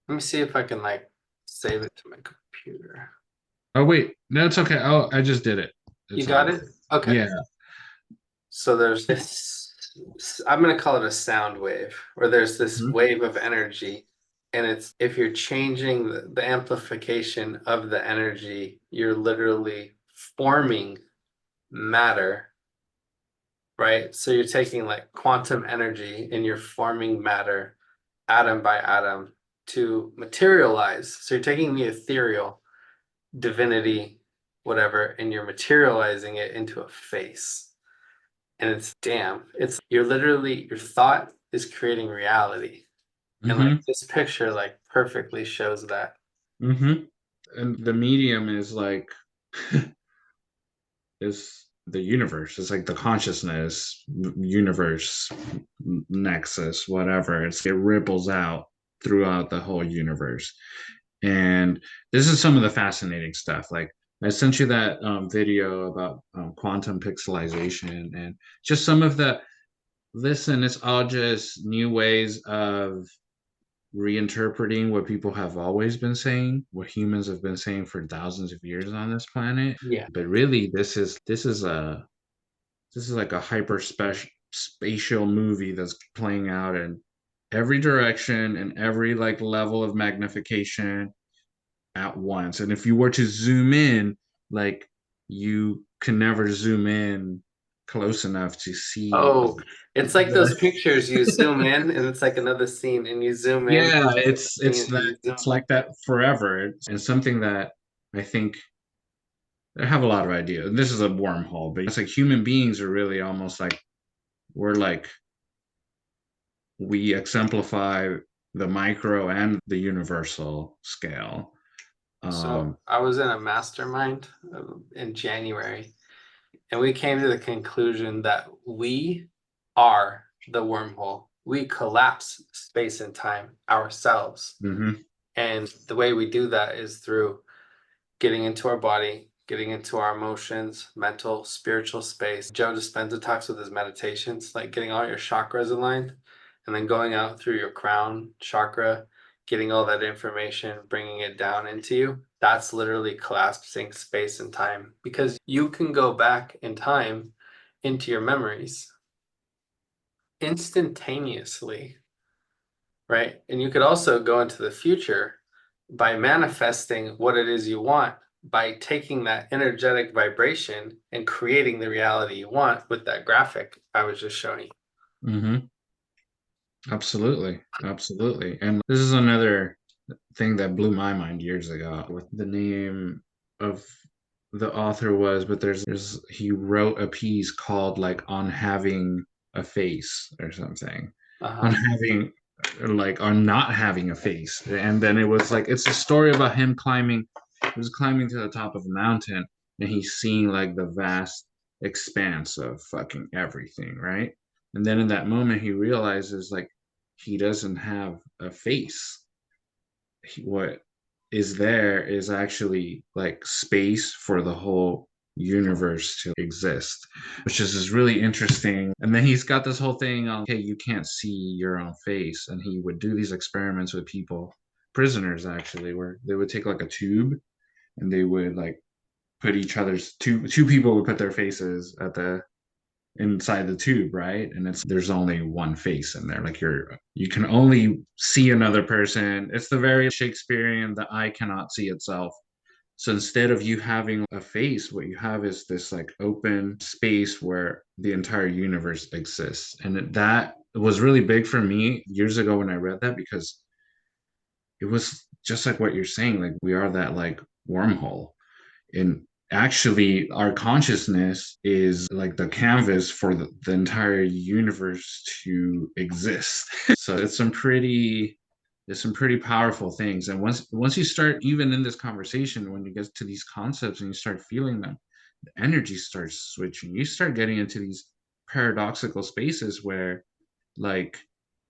S1: Let me see if I can like save it to my computer.
S2: Oh wait, no, it's okay. Oh, I just did it.
S1: You
S2: It's
S1: got
S2: on.
S1: it? Okay.
S2: Yeah.
S1: So there's this, I'm going to call it a sound wave, or there's this
S2: Mhm.
S1: wave of energy. And it's if you're changing the amplification of the energy, you're literally forming matter, right? So you're taking like quantum energy and you're forming matter atom by atom to materialize. So you're taking the ethereal, divinity, whatever, and you're materializing it into a face. And it's damn, it's you're literally your thought is creating reality. And like
S2: Mm-hmm.
S1: this picture like perfectly shows that.
S2: Mm-hmm. And the medium is like is the universe. It's like the consciousness, universe, nexus, whatever. It ripples out throughout the whole universe. And this is some of the fascinating stuff. Like I sent you that video about quantum pixelization and just some of the listen, it's all just new ways of reinterpreting what people have always been saying, what humans have been saying for thousands of years on this planet.
S1: Yeah.
S2: But really, this is a this is like a spatial movie that's playing out in every direction and every like level of magnification at once. And if you were to zoom in, like you can never zoom in close enough to see
S1: Oh, it's like those pictures you zoom in and it's like another scene, and you zoom in,
S2: yeah,
S1: scene, and you zoom.
S2: it's like that forever. And something that I think I have a lot of ideas. This is a wormhole, but it's like human beings are really almost like we're like we exemplify the micro and the universal scale.
S1: So
S2: Um,
S1: I was in a mastermind in January, and we came to the conclusion that we are the wormhole. We collapse space and time ourselves.
S2: mhm.
S1: And the way we do that is through getting into our body, getting into our emotions, mental, spiritual space. Joe Dispenza talks with his meditations, like getting all your chakras aligned and then going out through your crown chakra, getting all that information, bringing it down into you. That's literally collapsing space and time, because you can go back in time into your memories instantaneously, right? And you could also go into the future by manifesting what it is you want, by taking that energetic vibration and creating the reality you want with that graphic I was just showing you.
S2: Hmm. Absolutely, absolutely. And this is another thing that blew my mind years ago. What the name of the author was, but there's he wrote a piece called like on having a face or something, on
S1: Uh-huh.
S2: having like on not having a face, and then it was like it's a story about him climbing. He was climbing to the top of a mountain, and he's seeing like the vast expanse of fucking everything, right? And then in that moment, he realizes like he doesn't have a face. What is there is actually like space for the whole universe to exist, which is really interesting. And then he's got this whole thing on, okay, you can't see your own face. And he would do these experiments with people, prisoners actually, where they would take like a tube and they would like put each other's two people would put their faces at the inside the tube, right? And it's there's only one face in there. Like you can only see another person. It's the very Shakespearean the eye cannot see itself. So instead of you having a face, what you have is this like open space where the entire universe exists. And that was really big for me years ago when I read that because it was just like what you're saying, like we are that like wormhole. And actually our consciousness is like the canvas for the entire universe to exist. So it's some pretty powerful things. And once you start even in this conversation, when you get to these concepts and you start feeling them, the energy starts switching. You start getting into these paradoxical spaces where like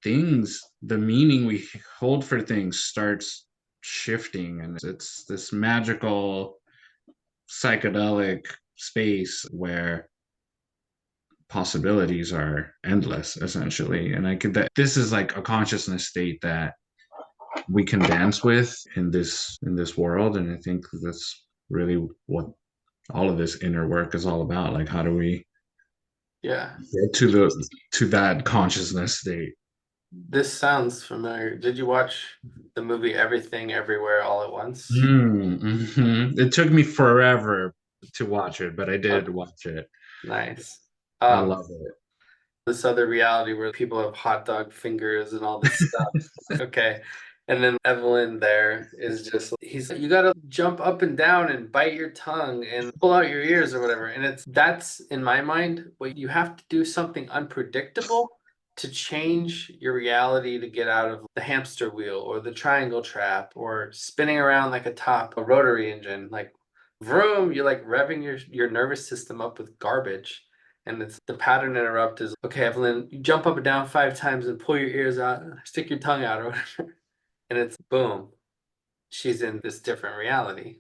S2: things, the meaning we hold for things starts shifting, and it's this magical psychedelic space where possibilities are endless essentially. And I could that this is like a consciousness state that we can dance with in this world. And I think that's really what all of this inner work is all about. Like how do we
S1: Yeah.
S2: get to that consciousness state?
S1: This sounds familiar. Did you watch the movie Everything Everywhere All at Once?
S2: It took me forever to watch it, but I did
S1: Okay,
S2: watch it.
S1: nice.
S2: I
S1: Um,
S2: love it.
S1: this other reality where people have hot dog fingers and all this stuff. Okay. And then Evelyn there is just, he's like, you gotta jump up and down and bite your tongue and pull out your ears or whatever. And that's in my mind, what you have to do, something unpredictable to change your reality, to get out of the hamster wheel or the triangle trap or spinning around like a top, a rotary engine, like vroom, you're like revving your nervous system up with garbage. And it's the pattern interrupt is, okay, Evelyn, you jump up and down 5 times and pull your ears out, stick your tongue out or whatever. And it's boom, she's in this different reality.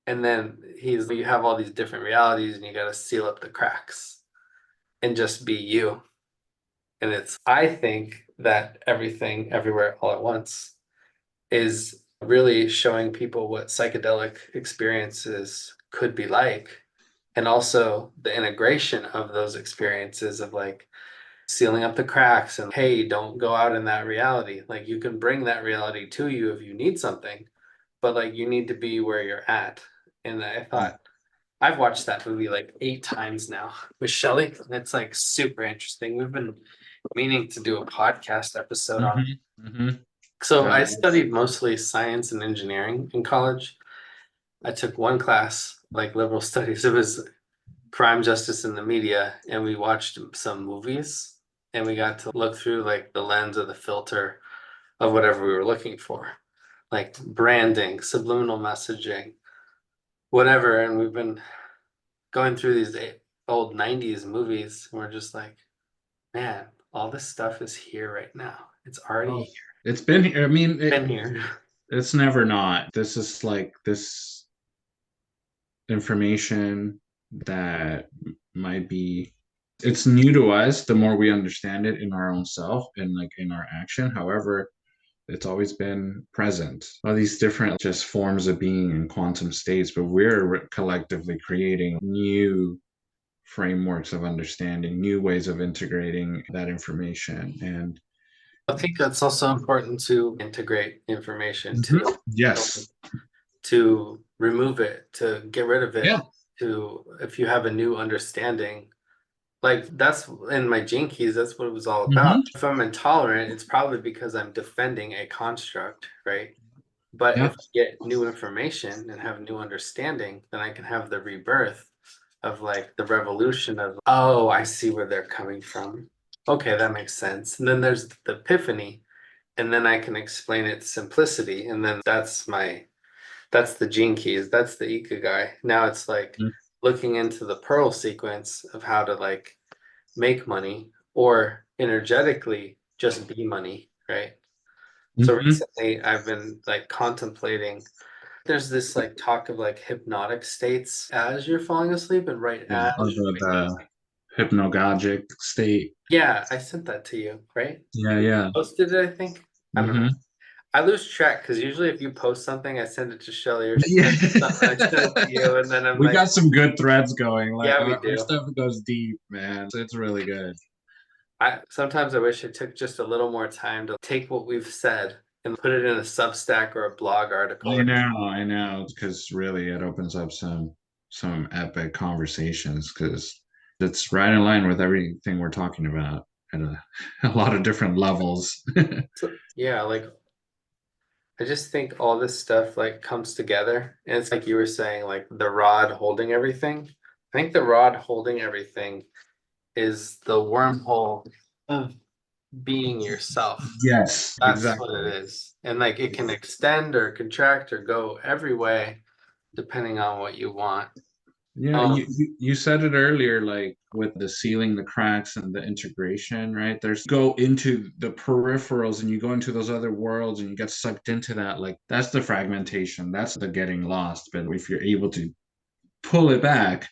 S1: And then you have all these different realities and you got to seal up the cracks and just be you. And I think that everything, everywhere, all at once is really showing people what psychedelic experiences could be like. And also the integration of those experiences of like sealing up the cracks and hey, don't go out in that reality. Like you can bring that reality to you if you need something, but like you need to be where you're at. And I thought I've watched that movie like 8 times now with Shelly, and it's like super interesting. We've been meaning to do a podcast episode on it.
S2: Mm-hmm.
S1: So I
S2: Uh,
S1: studied mostly science and engineering in college. I took one class, like liberal studies. It was crime, justice, and the media, and we watched some movies, and we got to look through like the lens or the filter of whatever we were looking for, like branding, subliminal messaging, whatever. And we've been going through these old 90s movies, and we're just like, man, all this stuff is here right now. It's already
S2: oh, it's been here. I mean,
S1: been here.
S2: it's never not. This is like this information that might be it's new to us the more we understand it in our own self and like in our action. However, it's always been present. All these different just forms of being in quantum states, but we're collectively creating new frameworks of understanding, new ways of integrating that information. And
S1: I think that's also important to integrate information
S2: Mhm.
S1: too.
S2: Yes.
S1: To remove it, to get rid of
S2: Yeah.
S1: it, to if you have a new understanding. Like that's in my gene keys, that's what it was all about.
S2: Hmm.
S1: If I'm intolerant, it's probably because I'm defending a construct, right? But
S2: Yeah.
S1: if I get new information and have new understanding, then I can have the rebirth of like the revolution of, oh, I see where they're coming from. Okay, that makes sense. And then there's the epiphany, and then I can explain it simplicity. And then that's the gene keys. That's the Ikigai. Now it's like looking into the pearl sequence of how to like make money or energetically just be money, right? So
S2: Mm-hmm.
S1: recently I've been like contemplating there's this like talk of like hypnotic states as you're falling asleep and right
S2: Yeah.
S1: as
S2: Or the hypnagogic state.
S1: yeah, I sent that to you, right?
S2: Yeah,
S1: You
S2: yeah.
S1: posted it, I think. I don't know.
S2: Mm-hmm.
S1: I lose track because usually if you post something, I send it to Shelly or she
S2: Yeah.
S1: sends something, I send it to you, and then I'm
S2: We
S1: like,
S2: got some good threads going. Like
S1: yeah, we
S2: our
S1: do.
S2: stuff goes deep, man. It's really good.
S1: I sometimes I wish it took just a little more time to take what we've said and put it in a Substack or a blog article.
S2: I know, because really it opens up some epic conversations because it's right in line with everything we're talking about at a lot of different levels.
S1: So, yeah, like I just think all this stuff like comes together, and it's like you were saying, like the rod holding everything. I think the rod holding everything is the wormhole of being yourself.
S2: Yes,
S1: That's what
S2: exactly.
S1: it is. And like it can extend or contract or go every way depending on what you want.
S2: Yeah, you said it earlier, like with the sealing the cracks and the integration, right? There's go into the peripherals and you go into those other worlds and you get sucked into that. Like that's the fragmentation, that's the getting lost. But if you're able to pull it back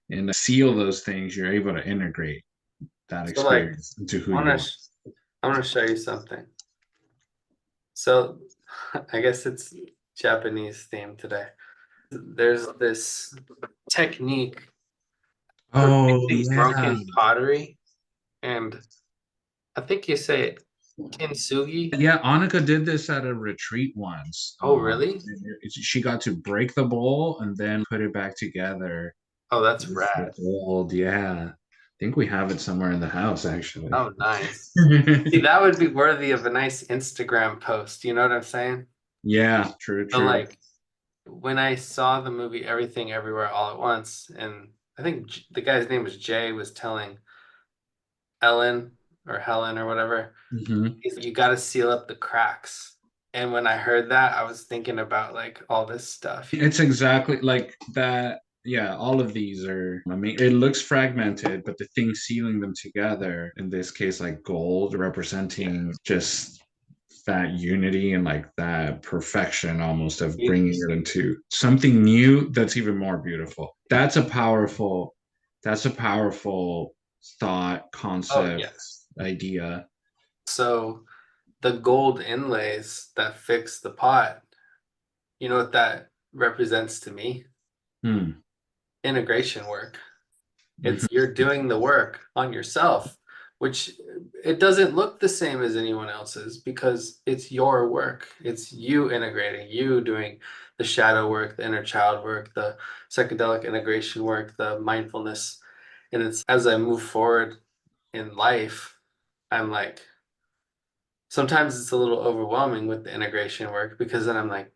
S2: and seal those things, you're able to integrate that
S1: So like
S2: experience into who
S1: I
S2: you
S1: wanna
S2: are.
S1: I wanna show you something. So I guess it's Japanese theme today. There's this technique for
S2: Oh
S1: fixing
S2: yeah.
S1: broken pottery, and I think you say it kintsugi.
S2: Yeah, Annika did this at a retreat once.
S1: Oh, really?
S2: She got to break the bowl and then put it back together.
S1: Oh, that's
S2: With the
S1: rad.
S2: gold, yeah. I think we have it somewhere in the house, actually.
S1: Oh, nice. See, that would be worthy of a nice Instagram post. You know what I'm saying?
S2: Yeah, true,
S1: So,
S2: true.
S1: like, when I saw the movie Everything Everywhere All at Once, and I think the guy's name was Jay, was telling Ellen or Helen or whatever,
S2: Hmm.
S1: he's like, you got to seal up the cracks. And when I heard that, I was thinking about like all this stuff.
S2: It's exactly like that. Yeah, all of these are, I mean, it looks fragmented, but the things sealing them together, in this case, like gold, representing just that unity and like that perfection almost of
S1: You-
S2: bringing it into something new that's even more beautiful. That's a powerful thought,
S1: Oh,
S2: concept,
S1: yes.
S2: idea.
S1: So the gold inlays that fix the pot, you know what that represents to me?
S2: Hmm.
S1: integration work.
S2: Mhm.
S1: It's you're doing the work on yourself, which it doesn't look the same as anyone else's because it's your work. It's you integrating, you doing the shadow work, the inner child work, the psychedelic integration work, the mindfulness. And it's as I move forward in life, I'm like, sometimes it's a little overwhelming with the integration work because then I'm like,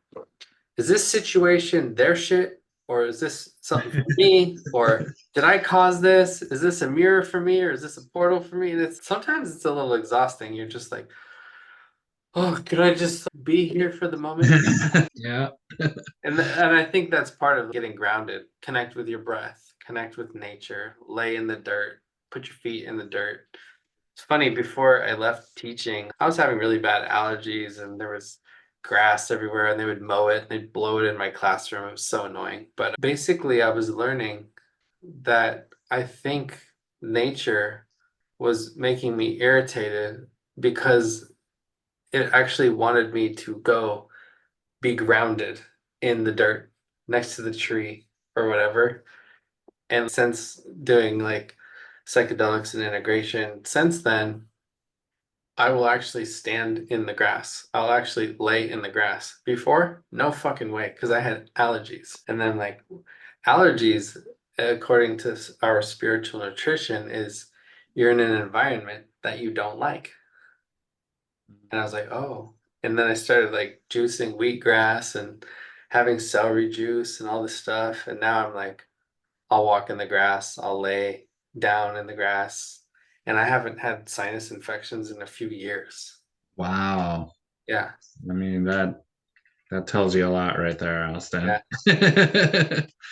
S1: is this situation their shit or is this something for me or did I cause this? Is this a mirror for me or is this a portal for me? And it's sometimes it's a little exhausting. You're just like, oh, could I just be here for the moment?
S2: Yeah.
S1: And I think that's part of getting grounded. Connect with your breath, connect with nature, lay in the dirt, put your feet in the dirt. It's funny, before I left teaching, I was having really bad allergies and there was grass everywhere and they would mow it and they'd blow it in my classroom. It was so annoying. But basically, I was learning that I think nature was making me irritated because it actually wanted me to go be grounded in the dirt next to the tree or whatever. And since doing like psychedelics and integration, since then, I will actually stand in the grass. I'll actually lay in the grass. Before, no fucking way, because I had allergies. And then, like, allergies, according to our spiritual nutrition, is you're in an environment that you don't like. And I was like, oh. And then I started like juicing wheatgrass and having celery juice and all this stuff. And now I'm like, I'll walk in the grass, I'll lay down in the grass. And I haven't had sinus infections in a few years.
S2: Wow.
S1: Yeah,
S2: I mean that tells you a lot right there,
S1: yeah.
S2: Austin.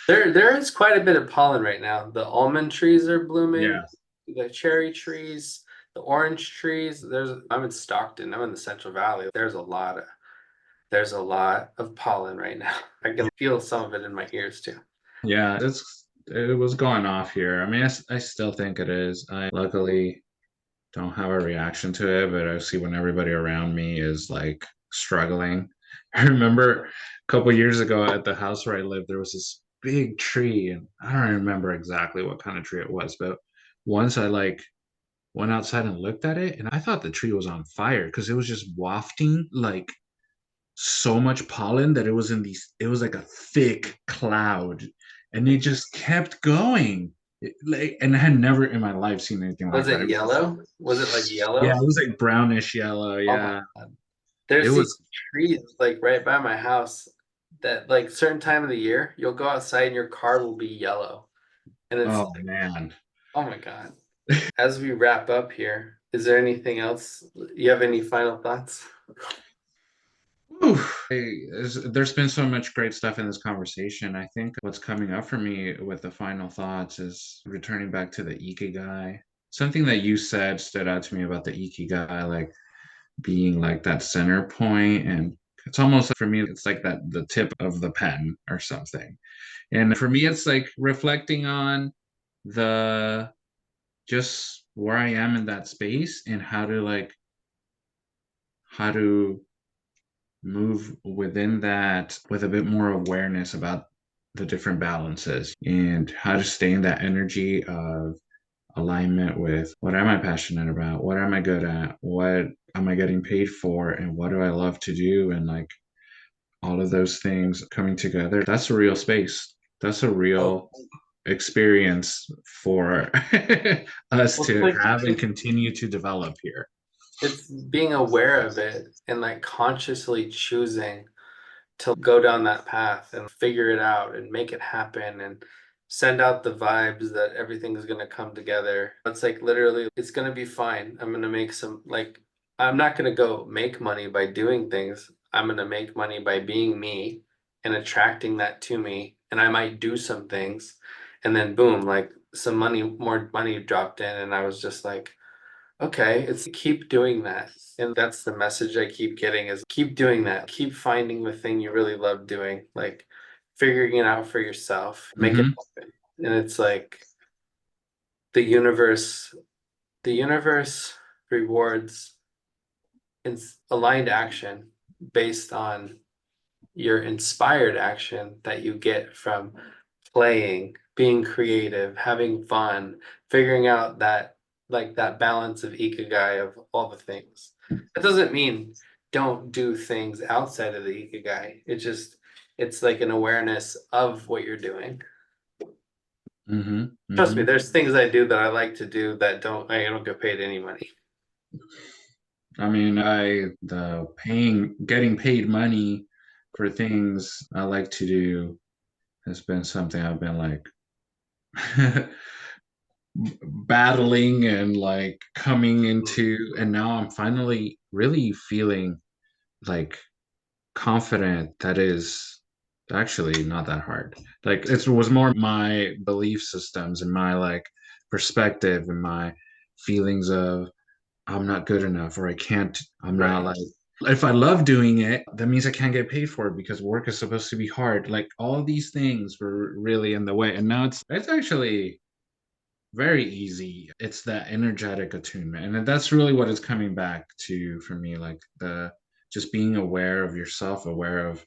S1: There is quite a bit of pollen right now. The almond trees are blooming,
S2: Yeah.
S1: the cherry trees, the orange trees. I'm in Stockton. I'm in the Central Valley. There's a lot of pollen right now. I can feel some of it in my ears too.
S2: Yeah, it was going off here. I mean, I still think it is. I luckily don't have a reaction to it, but I see when everybody around me is like struggling. I remember a couple years ago at the house where I lived, there was this big tree, and I don't remember exactly what kind of tree it was, but once I like went outside and looked at it, and I thought the tree was on fire because it was just wafting like so much pollen that it was like a thick cloud, and it just kept going. Like, and I had never in my life seen anything
S1: Was
S2: like that.
S1: it
S2: It was just,
S1: yellow? Was it like
S2: yeah,
S1: yellow?
S2: it was like brownish yellow.
S1: Oh my
S2: Yeah,
S1: God.
S2: it
S1: There's these
S2: was.
S1: trees like right by my house that like certain time of the year, you'll go outside and your car will be yellow. And it's
S2: Oh
S1: like,
S2: man.
S1: oh my God. As we wrap up here, is there anything else? You have any final thoughts?
S2: Whew. There's been so much great stuff in this conversation. I think what's coming up for me with the final thoughts is returning back to the Ikigai. Something that you said stood out to me about the Ikigai, like being like that center point, and it's almost for me it's like that the tip of the pen or something. And for me it's like reflecting on the just where I am in that space and how to move within that with a bit more awareness about the different balances and how to stay in that energy of alignment with what am I passionate about, what am I good at, what am I getting paid for, and what do I love to do, and like all of those things coming together. That's a real space. That's a
S1: Oh,
S2: real experience for us
S1: well, it's
S2: to
S1: like
S2: have and continue to develop here.
S1: it's being aware of it and like consciously choosing to go down that path and figure it out and make it happen and send out the vibes that everything is going to come together. It's like literally, it's going to be fine. I'm going to make some, like, I'm not going to go make money by doing things. I'm going to make money by being me and attracting that to me. And I might do some things. And then, boom, like some money, more money dropped in. And I was just like, okay, it's keep doing that. And that's the message I keep getting is keep doing that. Keep finding the thing you really love doing, like figuring it out for yourself, make it
S2: Hmm.
S1: happen. And it's like the universe, the universe rewards aligned action based on your inspired action that you get from playing, being creative, having fun, figuring out that like that balance of Ikigai of all the things. That doesn't mean don't do things outside of the Ikigai. It's like an awareness of what you're doing.
S2: Mm-hmm.
S1: Trust me,
S2: Mm-hmm.
S1: there's things I do that I like to do that I don't get paid any money.
S2: I mean, the paying, getting paid money for things I like to do has been something I've been like battling and like coming into, and now I'm finally really feeling like confident that is actually not that hard. Like it was more my belief systems and my like perspective and my feelings of I'm not good enough or I can't, I'm not
S1: Right.
S2: like, if I love doing it, that means I can't get paid for it because work is supposed to be hard. Like all these things were really in the way. And now it's actually very easy. It's that energetic attunement. And that's really what it's coming back to for me. Like the just being aware of yourself, aware of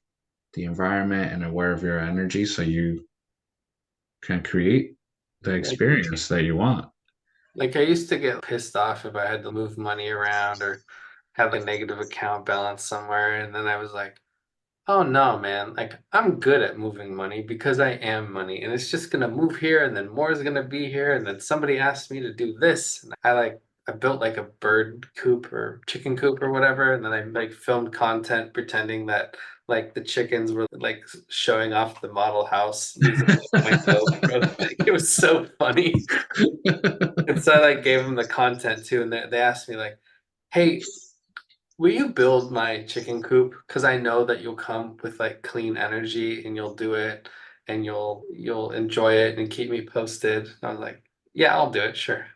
S2: the environment and aware of your energy so you can create the
S1: Like
S2: experience that you want.
S1: like I used to get pissed off if I had to move money around or have a negative account balance somewhere, and then I was like, oh no, man. Like I'm good at moving money because I am money and it's just gonna move here and then more is gonna be here and then somebody asked me to do this and I built like a bird coop or chicken coop or whatever and then I like filmed content pretending that like the chickens were like showing off the model house using like, my GoPro thing. It was so funny. And so I like gave them the content too and they asked me like, hey, will you build my chicken coop? Because I know that you'll come with like clean energy and you'll do it and you'll enjoy it and keep me posted. I was like, yeah, I'll do it, sure.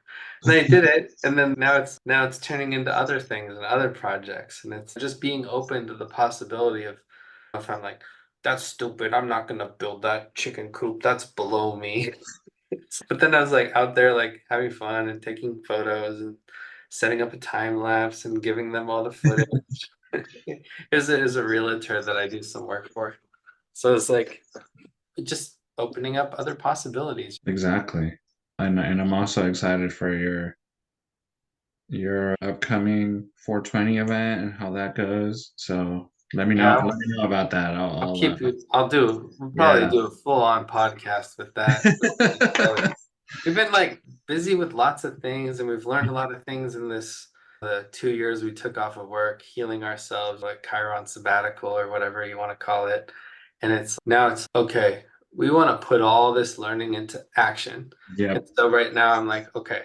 S1: And I did it, and then now it's turning into other things and other projects, and it's just being open to the possibility of if I'm like, that's stupid, I'm not gonna build that chicken coop, that's below me. But then I was like out there like having fun and taking photos and setting up a time lapse and giving them all the footage. Is a realtor that I do some work for. So it's like just opening up other possibilities.
S2: Exactly. And I'm also excited for your upcoming 420 event and how that goes. So
S1: Yeah,
S2: let me know about that.
S1: I'll keep you. We'll probably
S2: Yeah.
S1: do a full-on podcast with that. We've been like busy with lots of things and we've learned a lot of things in this the 2 years we took off of work, healing ourselves, like Chiron sabbatical or whatever you want to call it. And it's now it's okay, we want to put all this learning into action. And
S2: Yep.
S1: so right now I'm like, okay,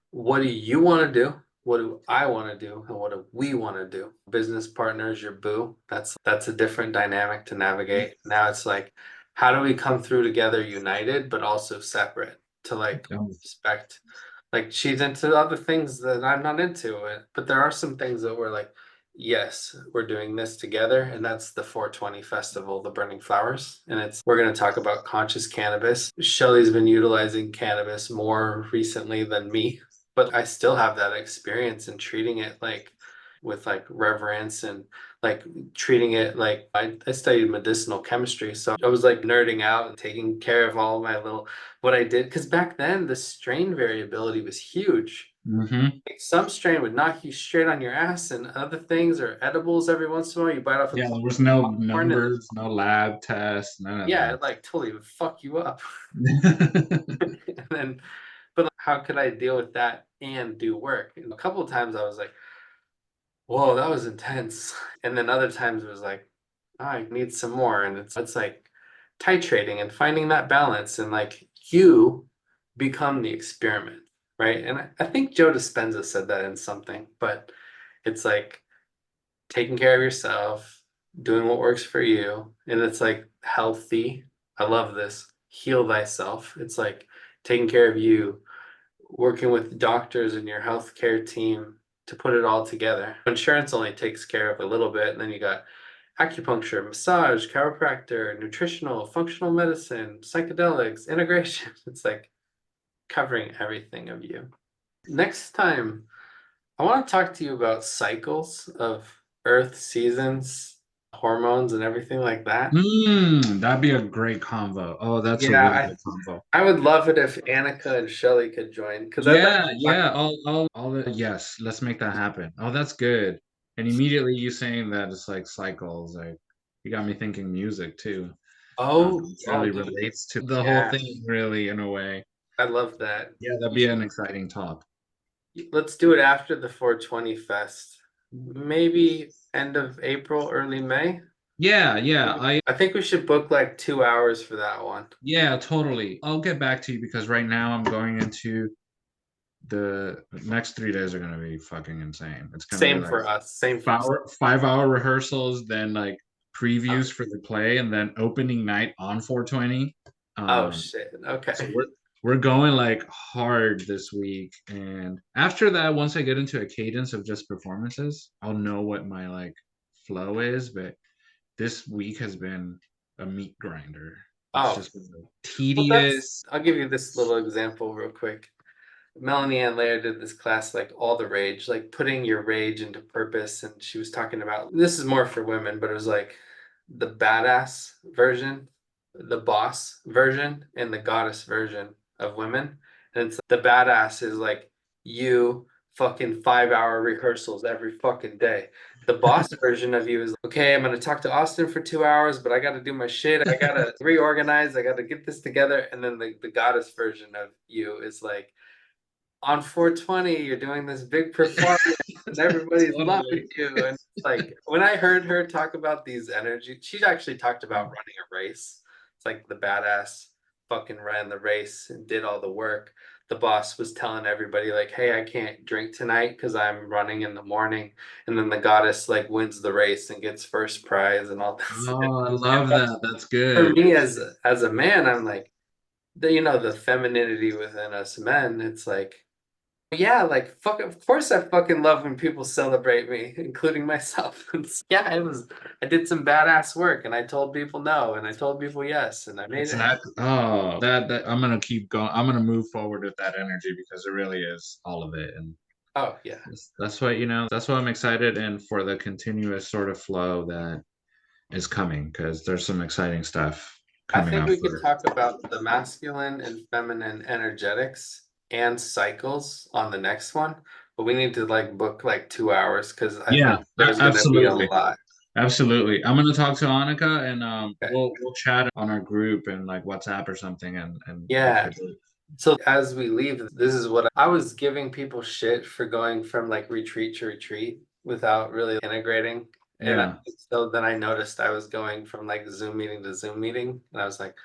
S1: what do you want to do? What do I want to do? And what do we want to do? Business partners, your boo. That's a different dynamic to navigate. Now it's like, how do we come through together united, but also separate to like respect like she's into other things that I'm not into it. But there are some things that we're like, yes, we're doing this together. And that's the 420 festival, the Burning Flowers. And it's we're gonna talk about conscious cannabis. Shelly's been utilizing cannabis more recently than me, but I still have that experience in treating it like with like reverence and like treating it like I studied medicinal chemistry. So I was like nerding out and taking care of all my little what I did because back then the strain variability was huge.
S2: Hmm.
S1: Like some strain would knock you straight on your ass, and other things are edibles every once in a while. You bite off a
S2: Yeah, there was no
S1: corn, and
S2: numbers, no lab tests, none of
S1: yeah,
S2: that.
S1: it like totally would fuck you up. And then, but like, how could I deal with that and do work? And a couple of times I was like, whoa, that was intense. And then other times it was like, oh, I need some more. And it's like titrating and finding that balance and like you become the experiment, right? And I think Joe Dispenza said that in something, but it's like taking care of yourself, doing what works for you. And it's like healthy. I love this. Heal thyself. It's like taking care of you, working with doctors and your healthcare team to put it all together. Insurance only takes care of a little bit, and then you got acupuncture, massage, chiropractor, nutritional, functional medicine, psychedelics, integration. It's like covering everything of you. Next time, I want to talk to you about cycles of Earth seasons hormones and everything like that.
S2: That'd be a great convo. Oh, that's a
S1: Yeah,
S2: really good convo.
S1: I would love it if Annika and Shelly could join because I'd like
S2: Yeah,
S1: to talk.
S2: yeah. Yes, let's make that happen. Oh, that's good. And immediately you saying that it's like cycles, like you got me thinking music too.
S1: Oh,
S2: It
S1: oh,
S2: really
S1: dude.
S2: relates to the whole
S1: Yeah,
S2: thing, really, in a way.
S1: I love that.
S2: Yeah, that'd be an exciting talk.
S1: Let's do it after the 420 Fest. Maybe end of April, early May.
S2: Yeah, yeah.
S1: I think we should book like 2 hours for that one.
S2: Yeah, totally. I'll get back to you because right now I'm going into the next 3 days are gonna be fucking insane. It's gonna be
S1: Same
S2: like
S1: for us. Same for us.
S2: 5 hour rehearsals, then like
S1: Oh,
S2: previews for the play, and then opening night on 420.
S1: oh
S2: Um,
S1: shit.
S2: so
S1: Okay.
S2: we're going like hard this week, and after that, once I get into a cadence of just performances, I'll know what my like flow is. But this week has been a meat grinder. It's
S1: Oh,
S2: just been like,
S1: well, that's.
S2: tedious.
S1: I'll give you this little example real quick. Melanie Ann Lair did this class like all the rage, like putting your rage into purpose. And she was talking about this is more for women, but it was like the badass version, the boss version, and the goddess version of women. And it's the badass is like you fucking 5 hour rehearsals every fucking day. The boss version of you is okay, I'm gonna talk to Austin for 2 hours, but I gotta do my shit. I gotta reorganize, I gotta get this together. And then the goddess version of you is like on 420, you're doing this big performance and everybody's loving
S2: Totally.
S1: you. And it's like when I heard her talk about these energy, she actually talked about running a race. It's like the badass fucking ran the race and did all the work. The boss was telling everybody, like, hey, I can't drink tonight because I'm running in the morning. And then the goddess like wins the race and gets first prize and all this.
S2: Oh, I love that. That's
S1: For
S2: good.
S1: me as a man, I'm like, the femininity within us men, it's like yeah, like fuck, of course I fucking love when people celebrate me, including myself. Yeah, I did some badass work and I told people no and I told people yes and I made it.
S2: Exactly. Oh, that I'm gonna keep going. I'm gonna move forward with that energy because it really is all of it, and
S1: Oh yeah.
S2: that's why That's why I'm excited, and for the continuous sort of flow that is coming because there's some exciting stuff
S1: I
S2: coming
S1: think
S2: up
S1: we could
S2: for.
S1: talk about the masculine and feminine energetics and cycles on the next one, but we need to like book like 2 hours because I
S2: Yeah,
S1: think there's gonna be a
S2: absolutely.
S1: lot.
S2: Absolutely. I'm gonna talk to Annika and
S1: Okay.
S2: we'll chat on our group and like WhatsApp or something and book
S1: Yeah.
S2: the date.
S1: So as we leave, this is what I was giving people shit for going from like retreat to retreat without really integrating. And
S2: Yeah.
S1: so then I noticed I was going from like Zoom meeting to Zoom meeting. And I was like,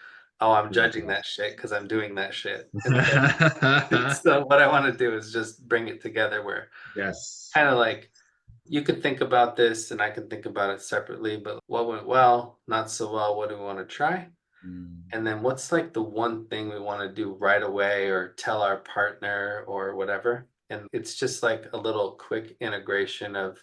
S1: oh, I'm judging that shit because I'm doing that shit. And so what I want to do is just bring it together where
S2: Yes.
S1: kind of like you could think about this and I can think about it separately, but what went well, not so well, what do we want to try?
S2: Mm.
S1: And then what's like the one thing we want to do right away or tell our partner or whatever? And it's just like a little quick integration of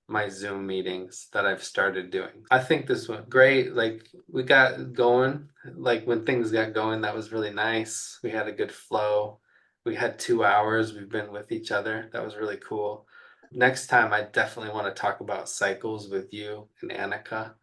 S1: my Zoom meetings that I've started doing. I think this went great. Like we got going, like when things got going, that was really nice. We had a good flow. We had 2 hours. We've been with each other. That was really cool. Next time, I definitely want to talk about cycles with you and Annika.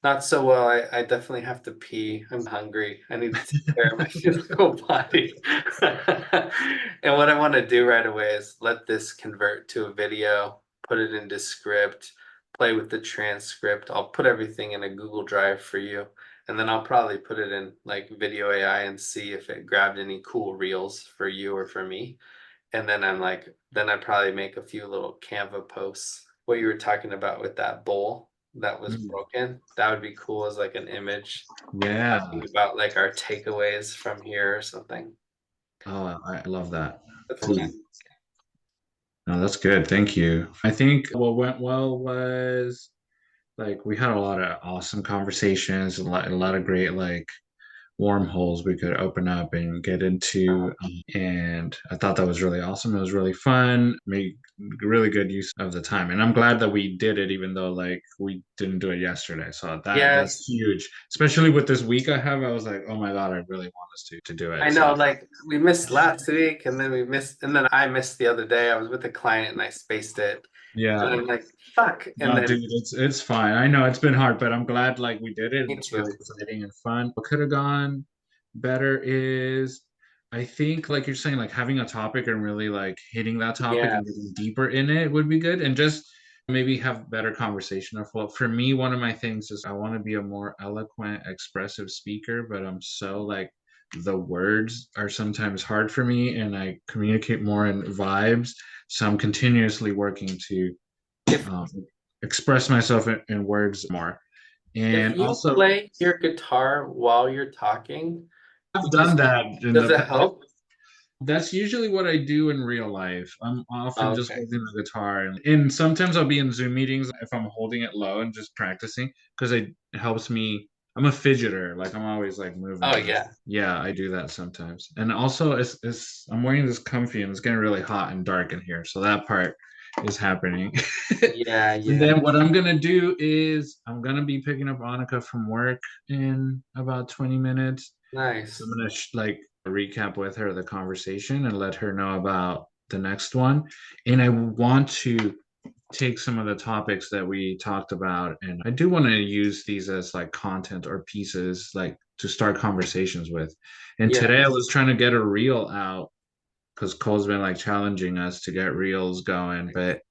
S1: Not so well. I definitely have to pee. I'm hungry. I need to take care of my physical body. And what I want to do right away is let this convert to a video, put it into script, play with the transcript. I'll put everything in a Google Drive for you. And then I'll probably put it in like video AI and see if it grabbed any cool reels for you or for me. And then then I probably make a few little Canva posts. What you were talking about with that bowl that was
S2: Mm.
S1: broken, that would be cool as like an image
S2: Yeah.
S1: talking about like our takeaways from here or something.
S2: Oh, I love that.
S1: That's what I.
S2: Please. No, that's good. Thank you. I think what went well was like we had a lot of awesome conversations, a lot of great like wormholes we could open up and get into. And I thought that was really awesome. It was really fun, made really good use of the time. And I'm glad that we did it, even though like we didn't do it yesterday. So that's
S1: Yes,
S2: huge. Especially with this week I have, I was like, oh my God, I really want us to do
S1: I
S2: it.
S1: know.
S2: So
S1: Like we missed last week, and then we missed, and then I missed the other day. I was with a client and I spaced it,
S2: Yeah.
S1: And I'm like, fuck. And
S2: No,
S1: then
S2: dude, it's fine. I know it's been hard, but I'm glad like we did it.
S1: me
S2: It's
S1: too.
S2: really exciting and fun. What could have gone better is I think like you're saying, like having a topic and really like hitting that topic
S1: Yeah.
S2: and getting deeper in it would be good. And just maybe have better conversation of well, for me, one of my things is I want to be a more eloquent, expressive speaker, but I'm so like the words are sometimes hard for me and I communicate more in vibes. So I'm continuously working to
S1: If
S2: um, express myself in words more.
S1: if
S2: And
S1: you
S2: also,
S1: play your guitar while you're talking,
S2: I've
S1: it
S2: done
S1: just
S2: that in
S1: does
S2: the
S1: it
S2: past.
S1: help?
S2: That's usually what I do in real life. I'm often just
S1: Okay.
S2: holding the guitar, and sometimes I'll be in Zoom meetings if I'm holding it low and just practicing because it helps me. I'm a fidgeter, like I'm always like
S1: Oh
S2: moving.
S1: yeah.
S2: Yeah, I do that sometimes. And also, it's I'm wearing this comfy and it's getting really hot and dark in here, so that part is happening.
S1: Yeah,
S2: And
S1: yeah.
S2: then what I'm gonna do is I'm gonna be picking up Annika from work in about 20 minutes. So
S1: Nice.
S2: I'm gonna like recap with her the conversation and let her know about the next one. And I want to take some of the topics that we talked about, and I do want to use these as like content or pieces like to start conversations with. And
S1: Yeah.
S2: today I was trying to get a reel out because Cole's been like challenging us to get reels going, but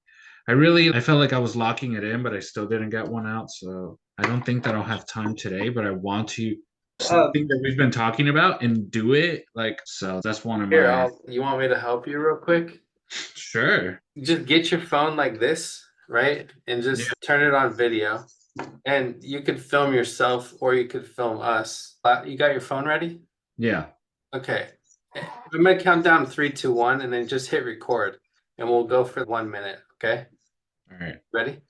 S2: I felt like I was locking it in, but I still didn't get one out. So I don't think that I'll have time today, but I want to something that we've been talking about and do it. Like, so that's one of
S1: Here,
S2: my
S1: you want me to help you real quick?
S2: sure.
S1: Just get your phone like this, right? And
S2: Yeah.
S1: just turn it on video. And you could film yourself or you could film us. You got your phone ready?
S2: Yeah.
S1: Okay. I'm gonna count down three, two, one, and then just hit record. And we'll go for 1 minute. Okay.
S2: All right.
S1: Ready?
S2: Mhm.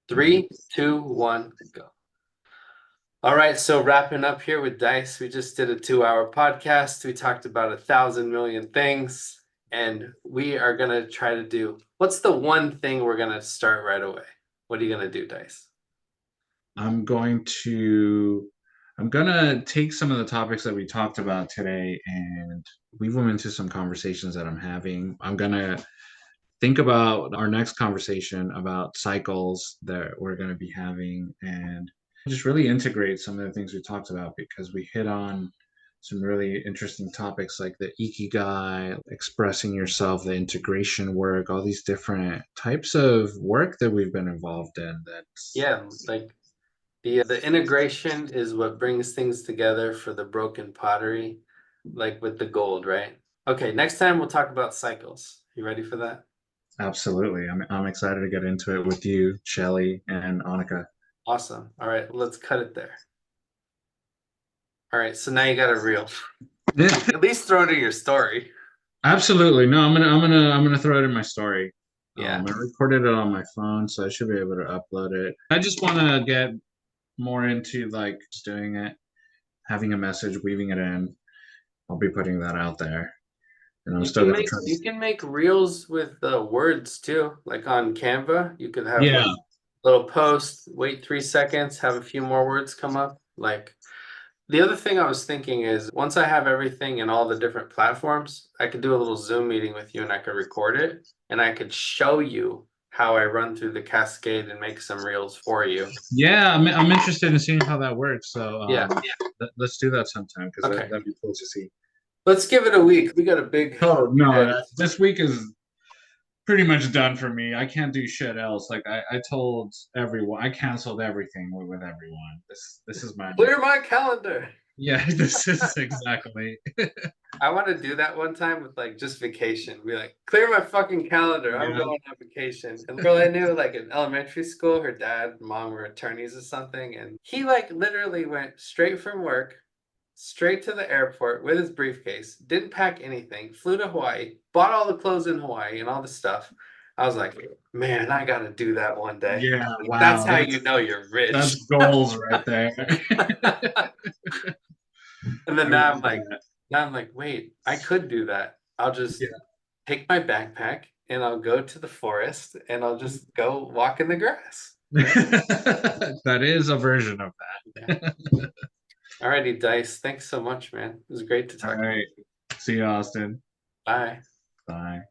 S1: Three, two, one, go. All right, so wrapping up here with Dice, we just did a 2 hour podcast. We talked about 1,000,000,000 things, and we are gonna try to do what's the one thing we're gonna start right away? What are you gonna do, Dice?
S2: I'm going to I'm gonna take some of the topics that we talked about today and weave them into some conversations that I'm having. I'm gonna think about our next conversation about cycles that we're going to be having and just really integrate some of the things we talked about because we hit on some really interesting topics like the Ikigai, expressing yourself, the integration work, all these different types of work that we've been involved in. That's
S1: Yeah, like the integration is what brings things together for the broken pottery, like with the gold, right? Okay, next time we'll talk about cycles. You ready for that?
S2: absolutely. I'm excited to get into it with you, Shelly and Annika.
S1: Awesome. All right, let's cut it there. All right, so now you got a reel. At least throw it in your story.
S2: Absolutely. No, I'm gonna throw it in my story.
S1: Yeah.
S2: I recorded it on my phone, so I should be able to upload it. I just want to get more into like just doing it, having a message, weaving it in. I'll be putting that out there, and I'm
S1: You
S2: still
S1: can
S2: gonna
S1: make
S2: try
S1: you
S2: to.
S1: can make reels with words too. Like on Canva, you could have
S2: Yeah,
S1: like little post, wait 3 seconds, have a few more words come up. Like the other thing I was thinking is once I have everything in all the different platforms, I could do a little Zoom meeting with you and I could record it and I could show you how I run through the cascade and make some reels for you.
S2: yeah. I'm interested in seeing how that works. So
S1: Yeah.
S2: let's do that sometime because
S1: Okay.
S2: that'd be cool to see.
S1: Let's give it a week. We got a big
S2: Oh no,
S1: head.
S2: this week is pretty much done for me. I can't do shit else. Like I told everyone, I canceled everything with everyone. This is my
S1: Clear my calendar.
S2: yeah. This is exactly
S1: I want to do that one time with like just vacation. Be like, clear my fucking calendar. I'm
S2: yeah.
S1: going on vacation. And the girl I knew, like in elementary school, her dad and mom were attorneys or something. And he like literally went straight from work, straight to the airport with his briefcase, didn't pack anything, flew to Hawaii, bought all the clothes in Hawaii and all the stuff. I was like, man, I gotta do that one day.
S2: Yeah,
S1: That's
S2: wow.
S1: how you know you're
S2: That's
S1: rich.
S2: goals right there.
S1: And then
S2: I love that.
S1: now I'm like, wait, I could do that. I'll just
S2: Yeah.
S1: take my backpack and I'll go to the forest and I'll just go walk in the grass. Right?
S2: That is a version of
S1: Yeah. Alrighty, Dice. Thanks so much, man. It was great to
S2: that. All
S1: talk to you.
S2: right. See you, Austin.
S1: Bye.
S2: Bye.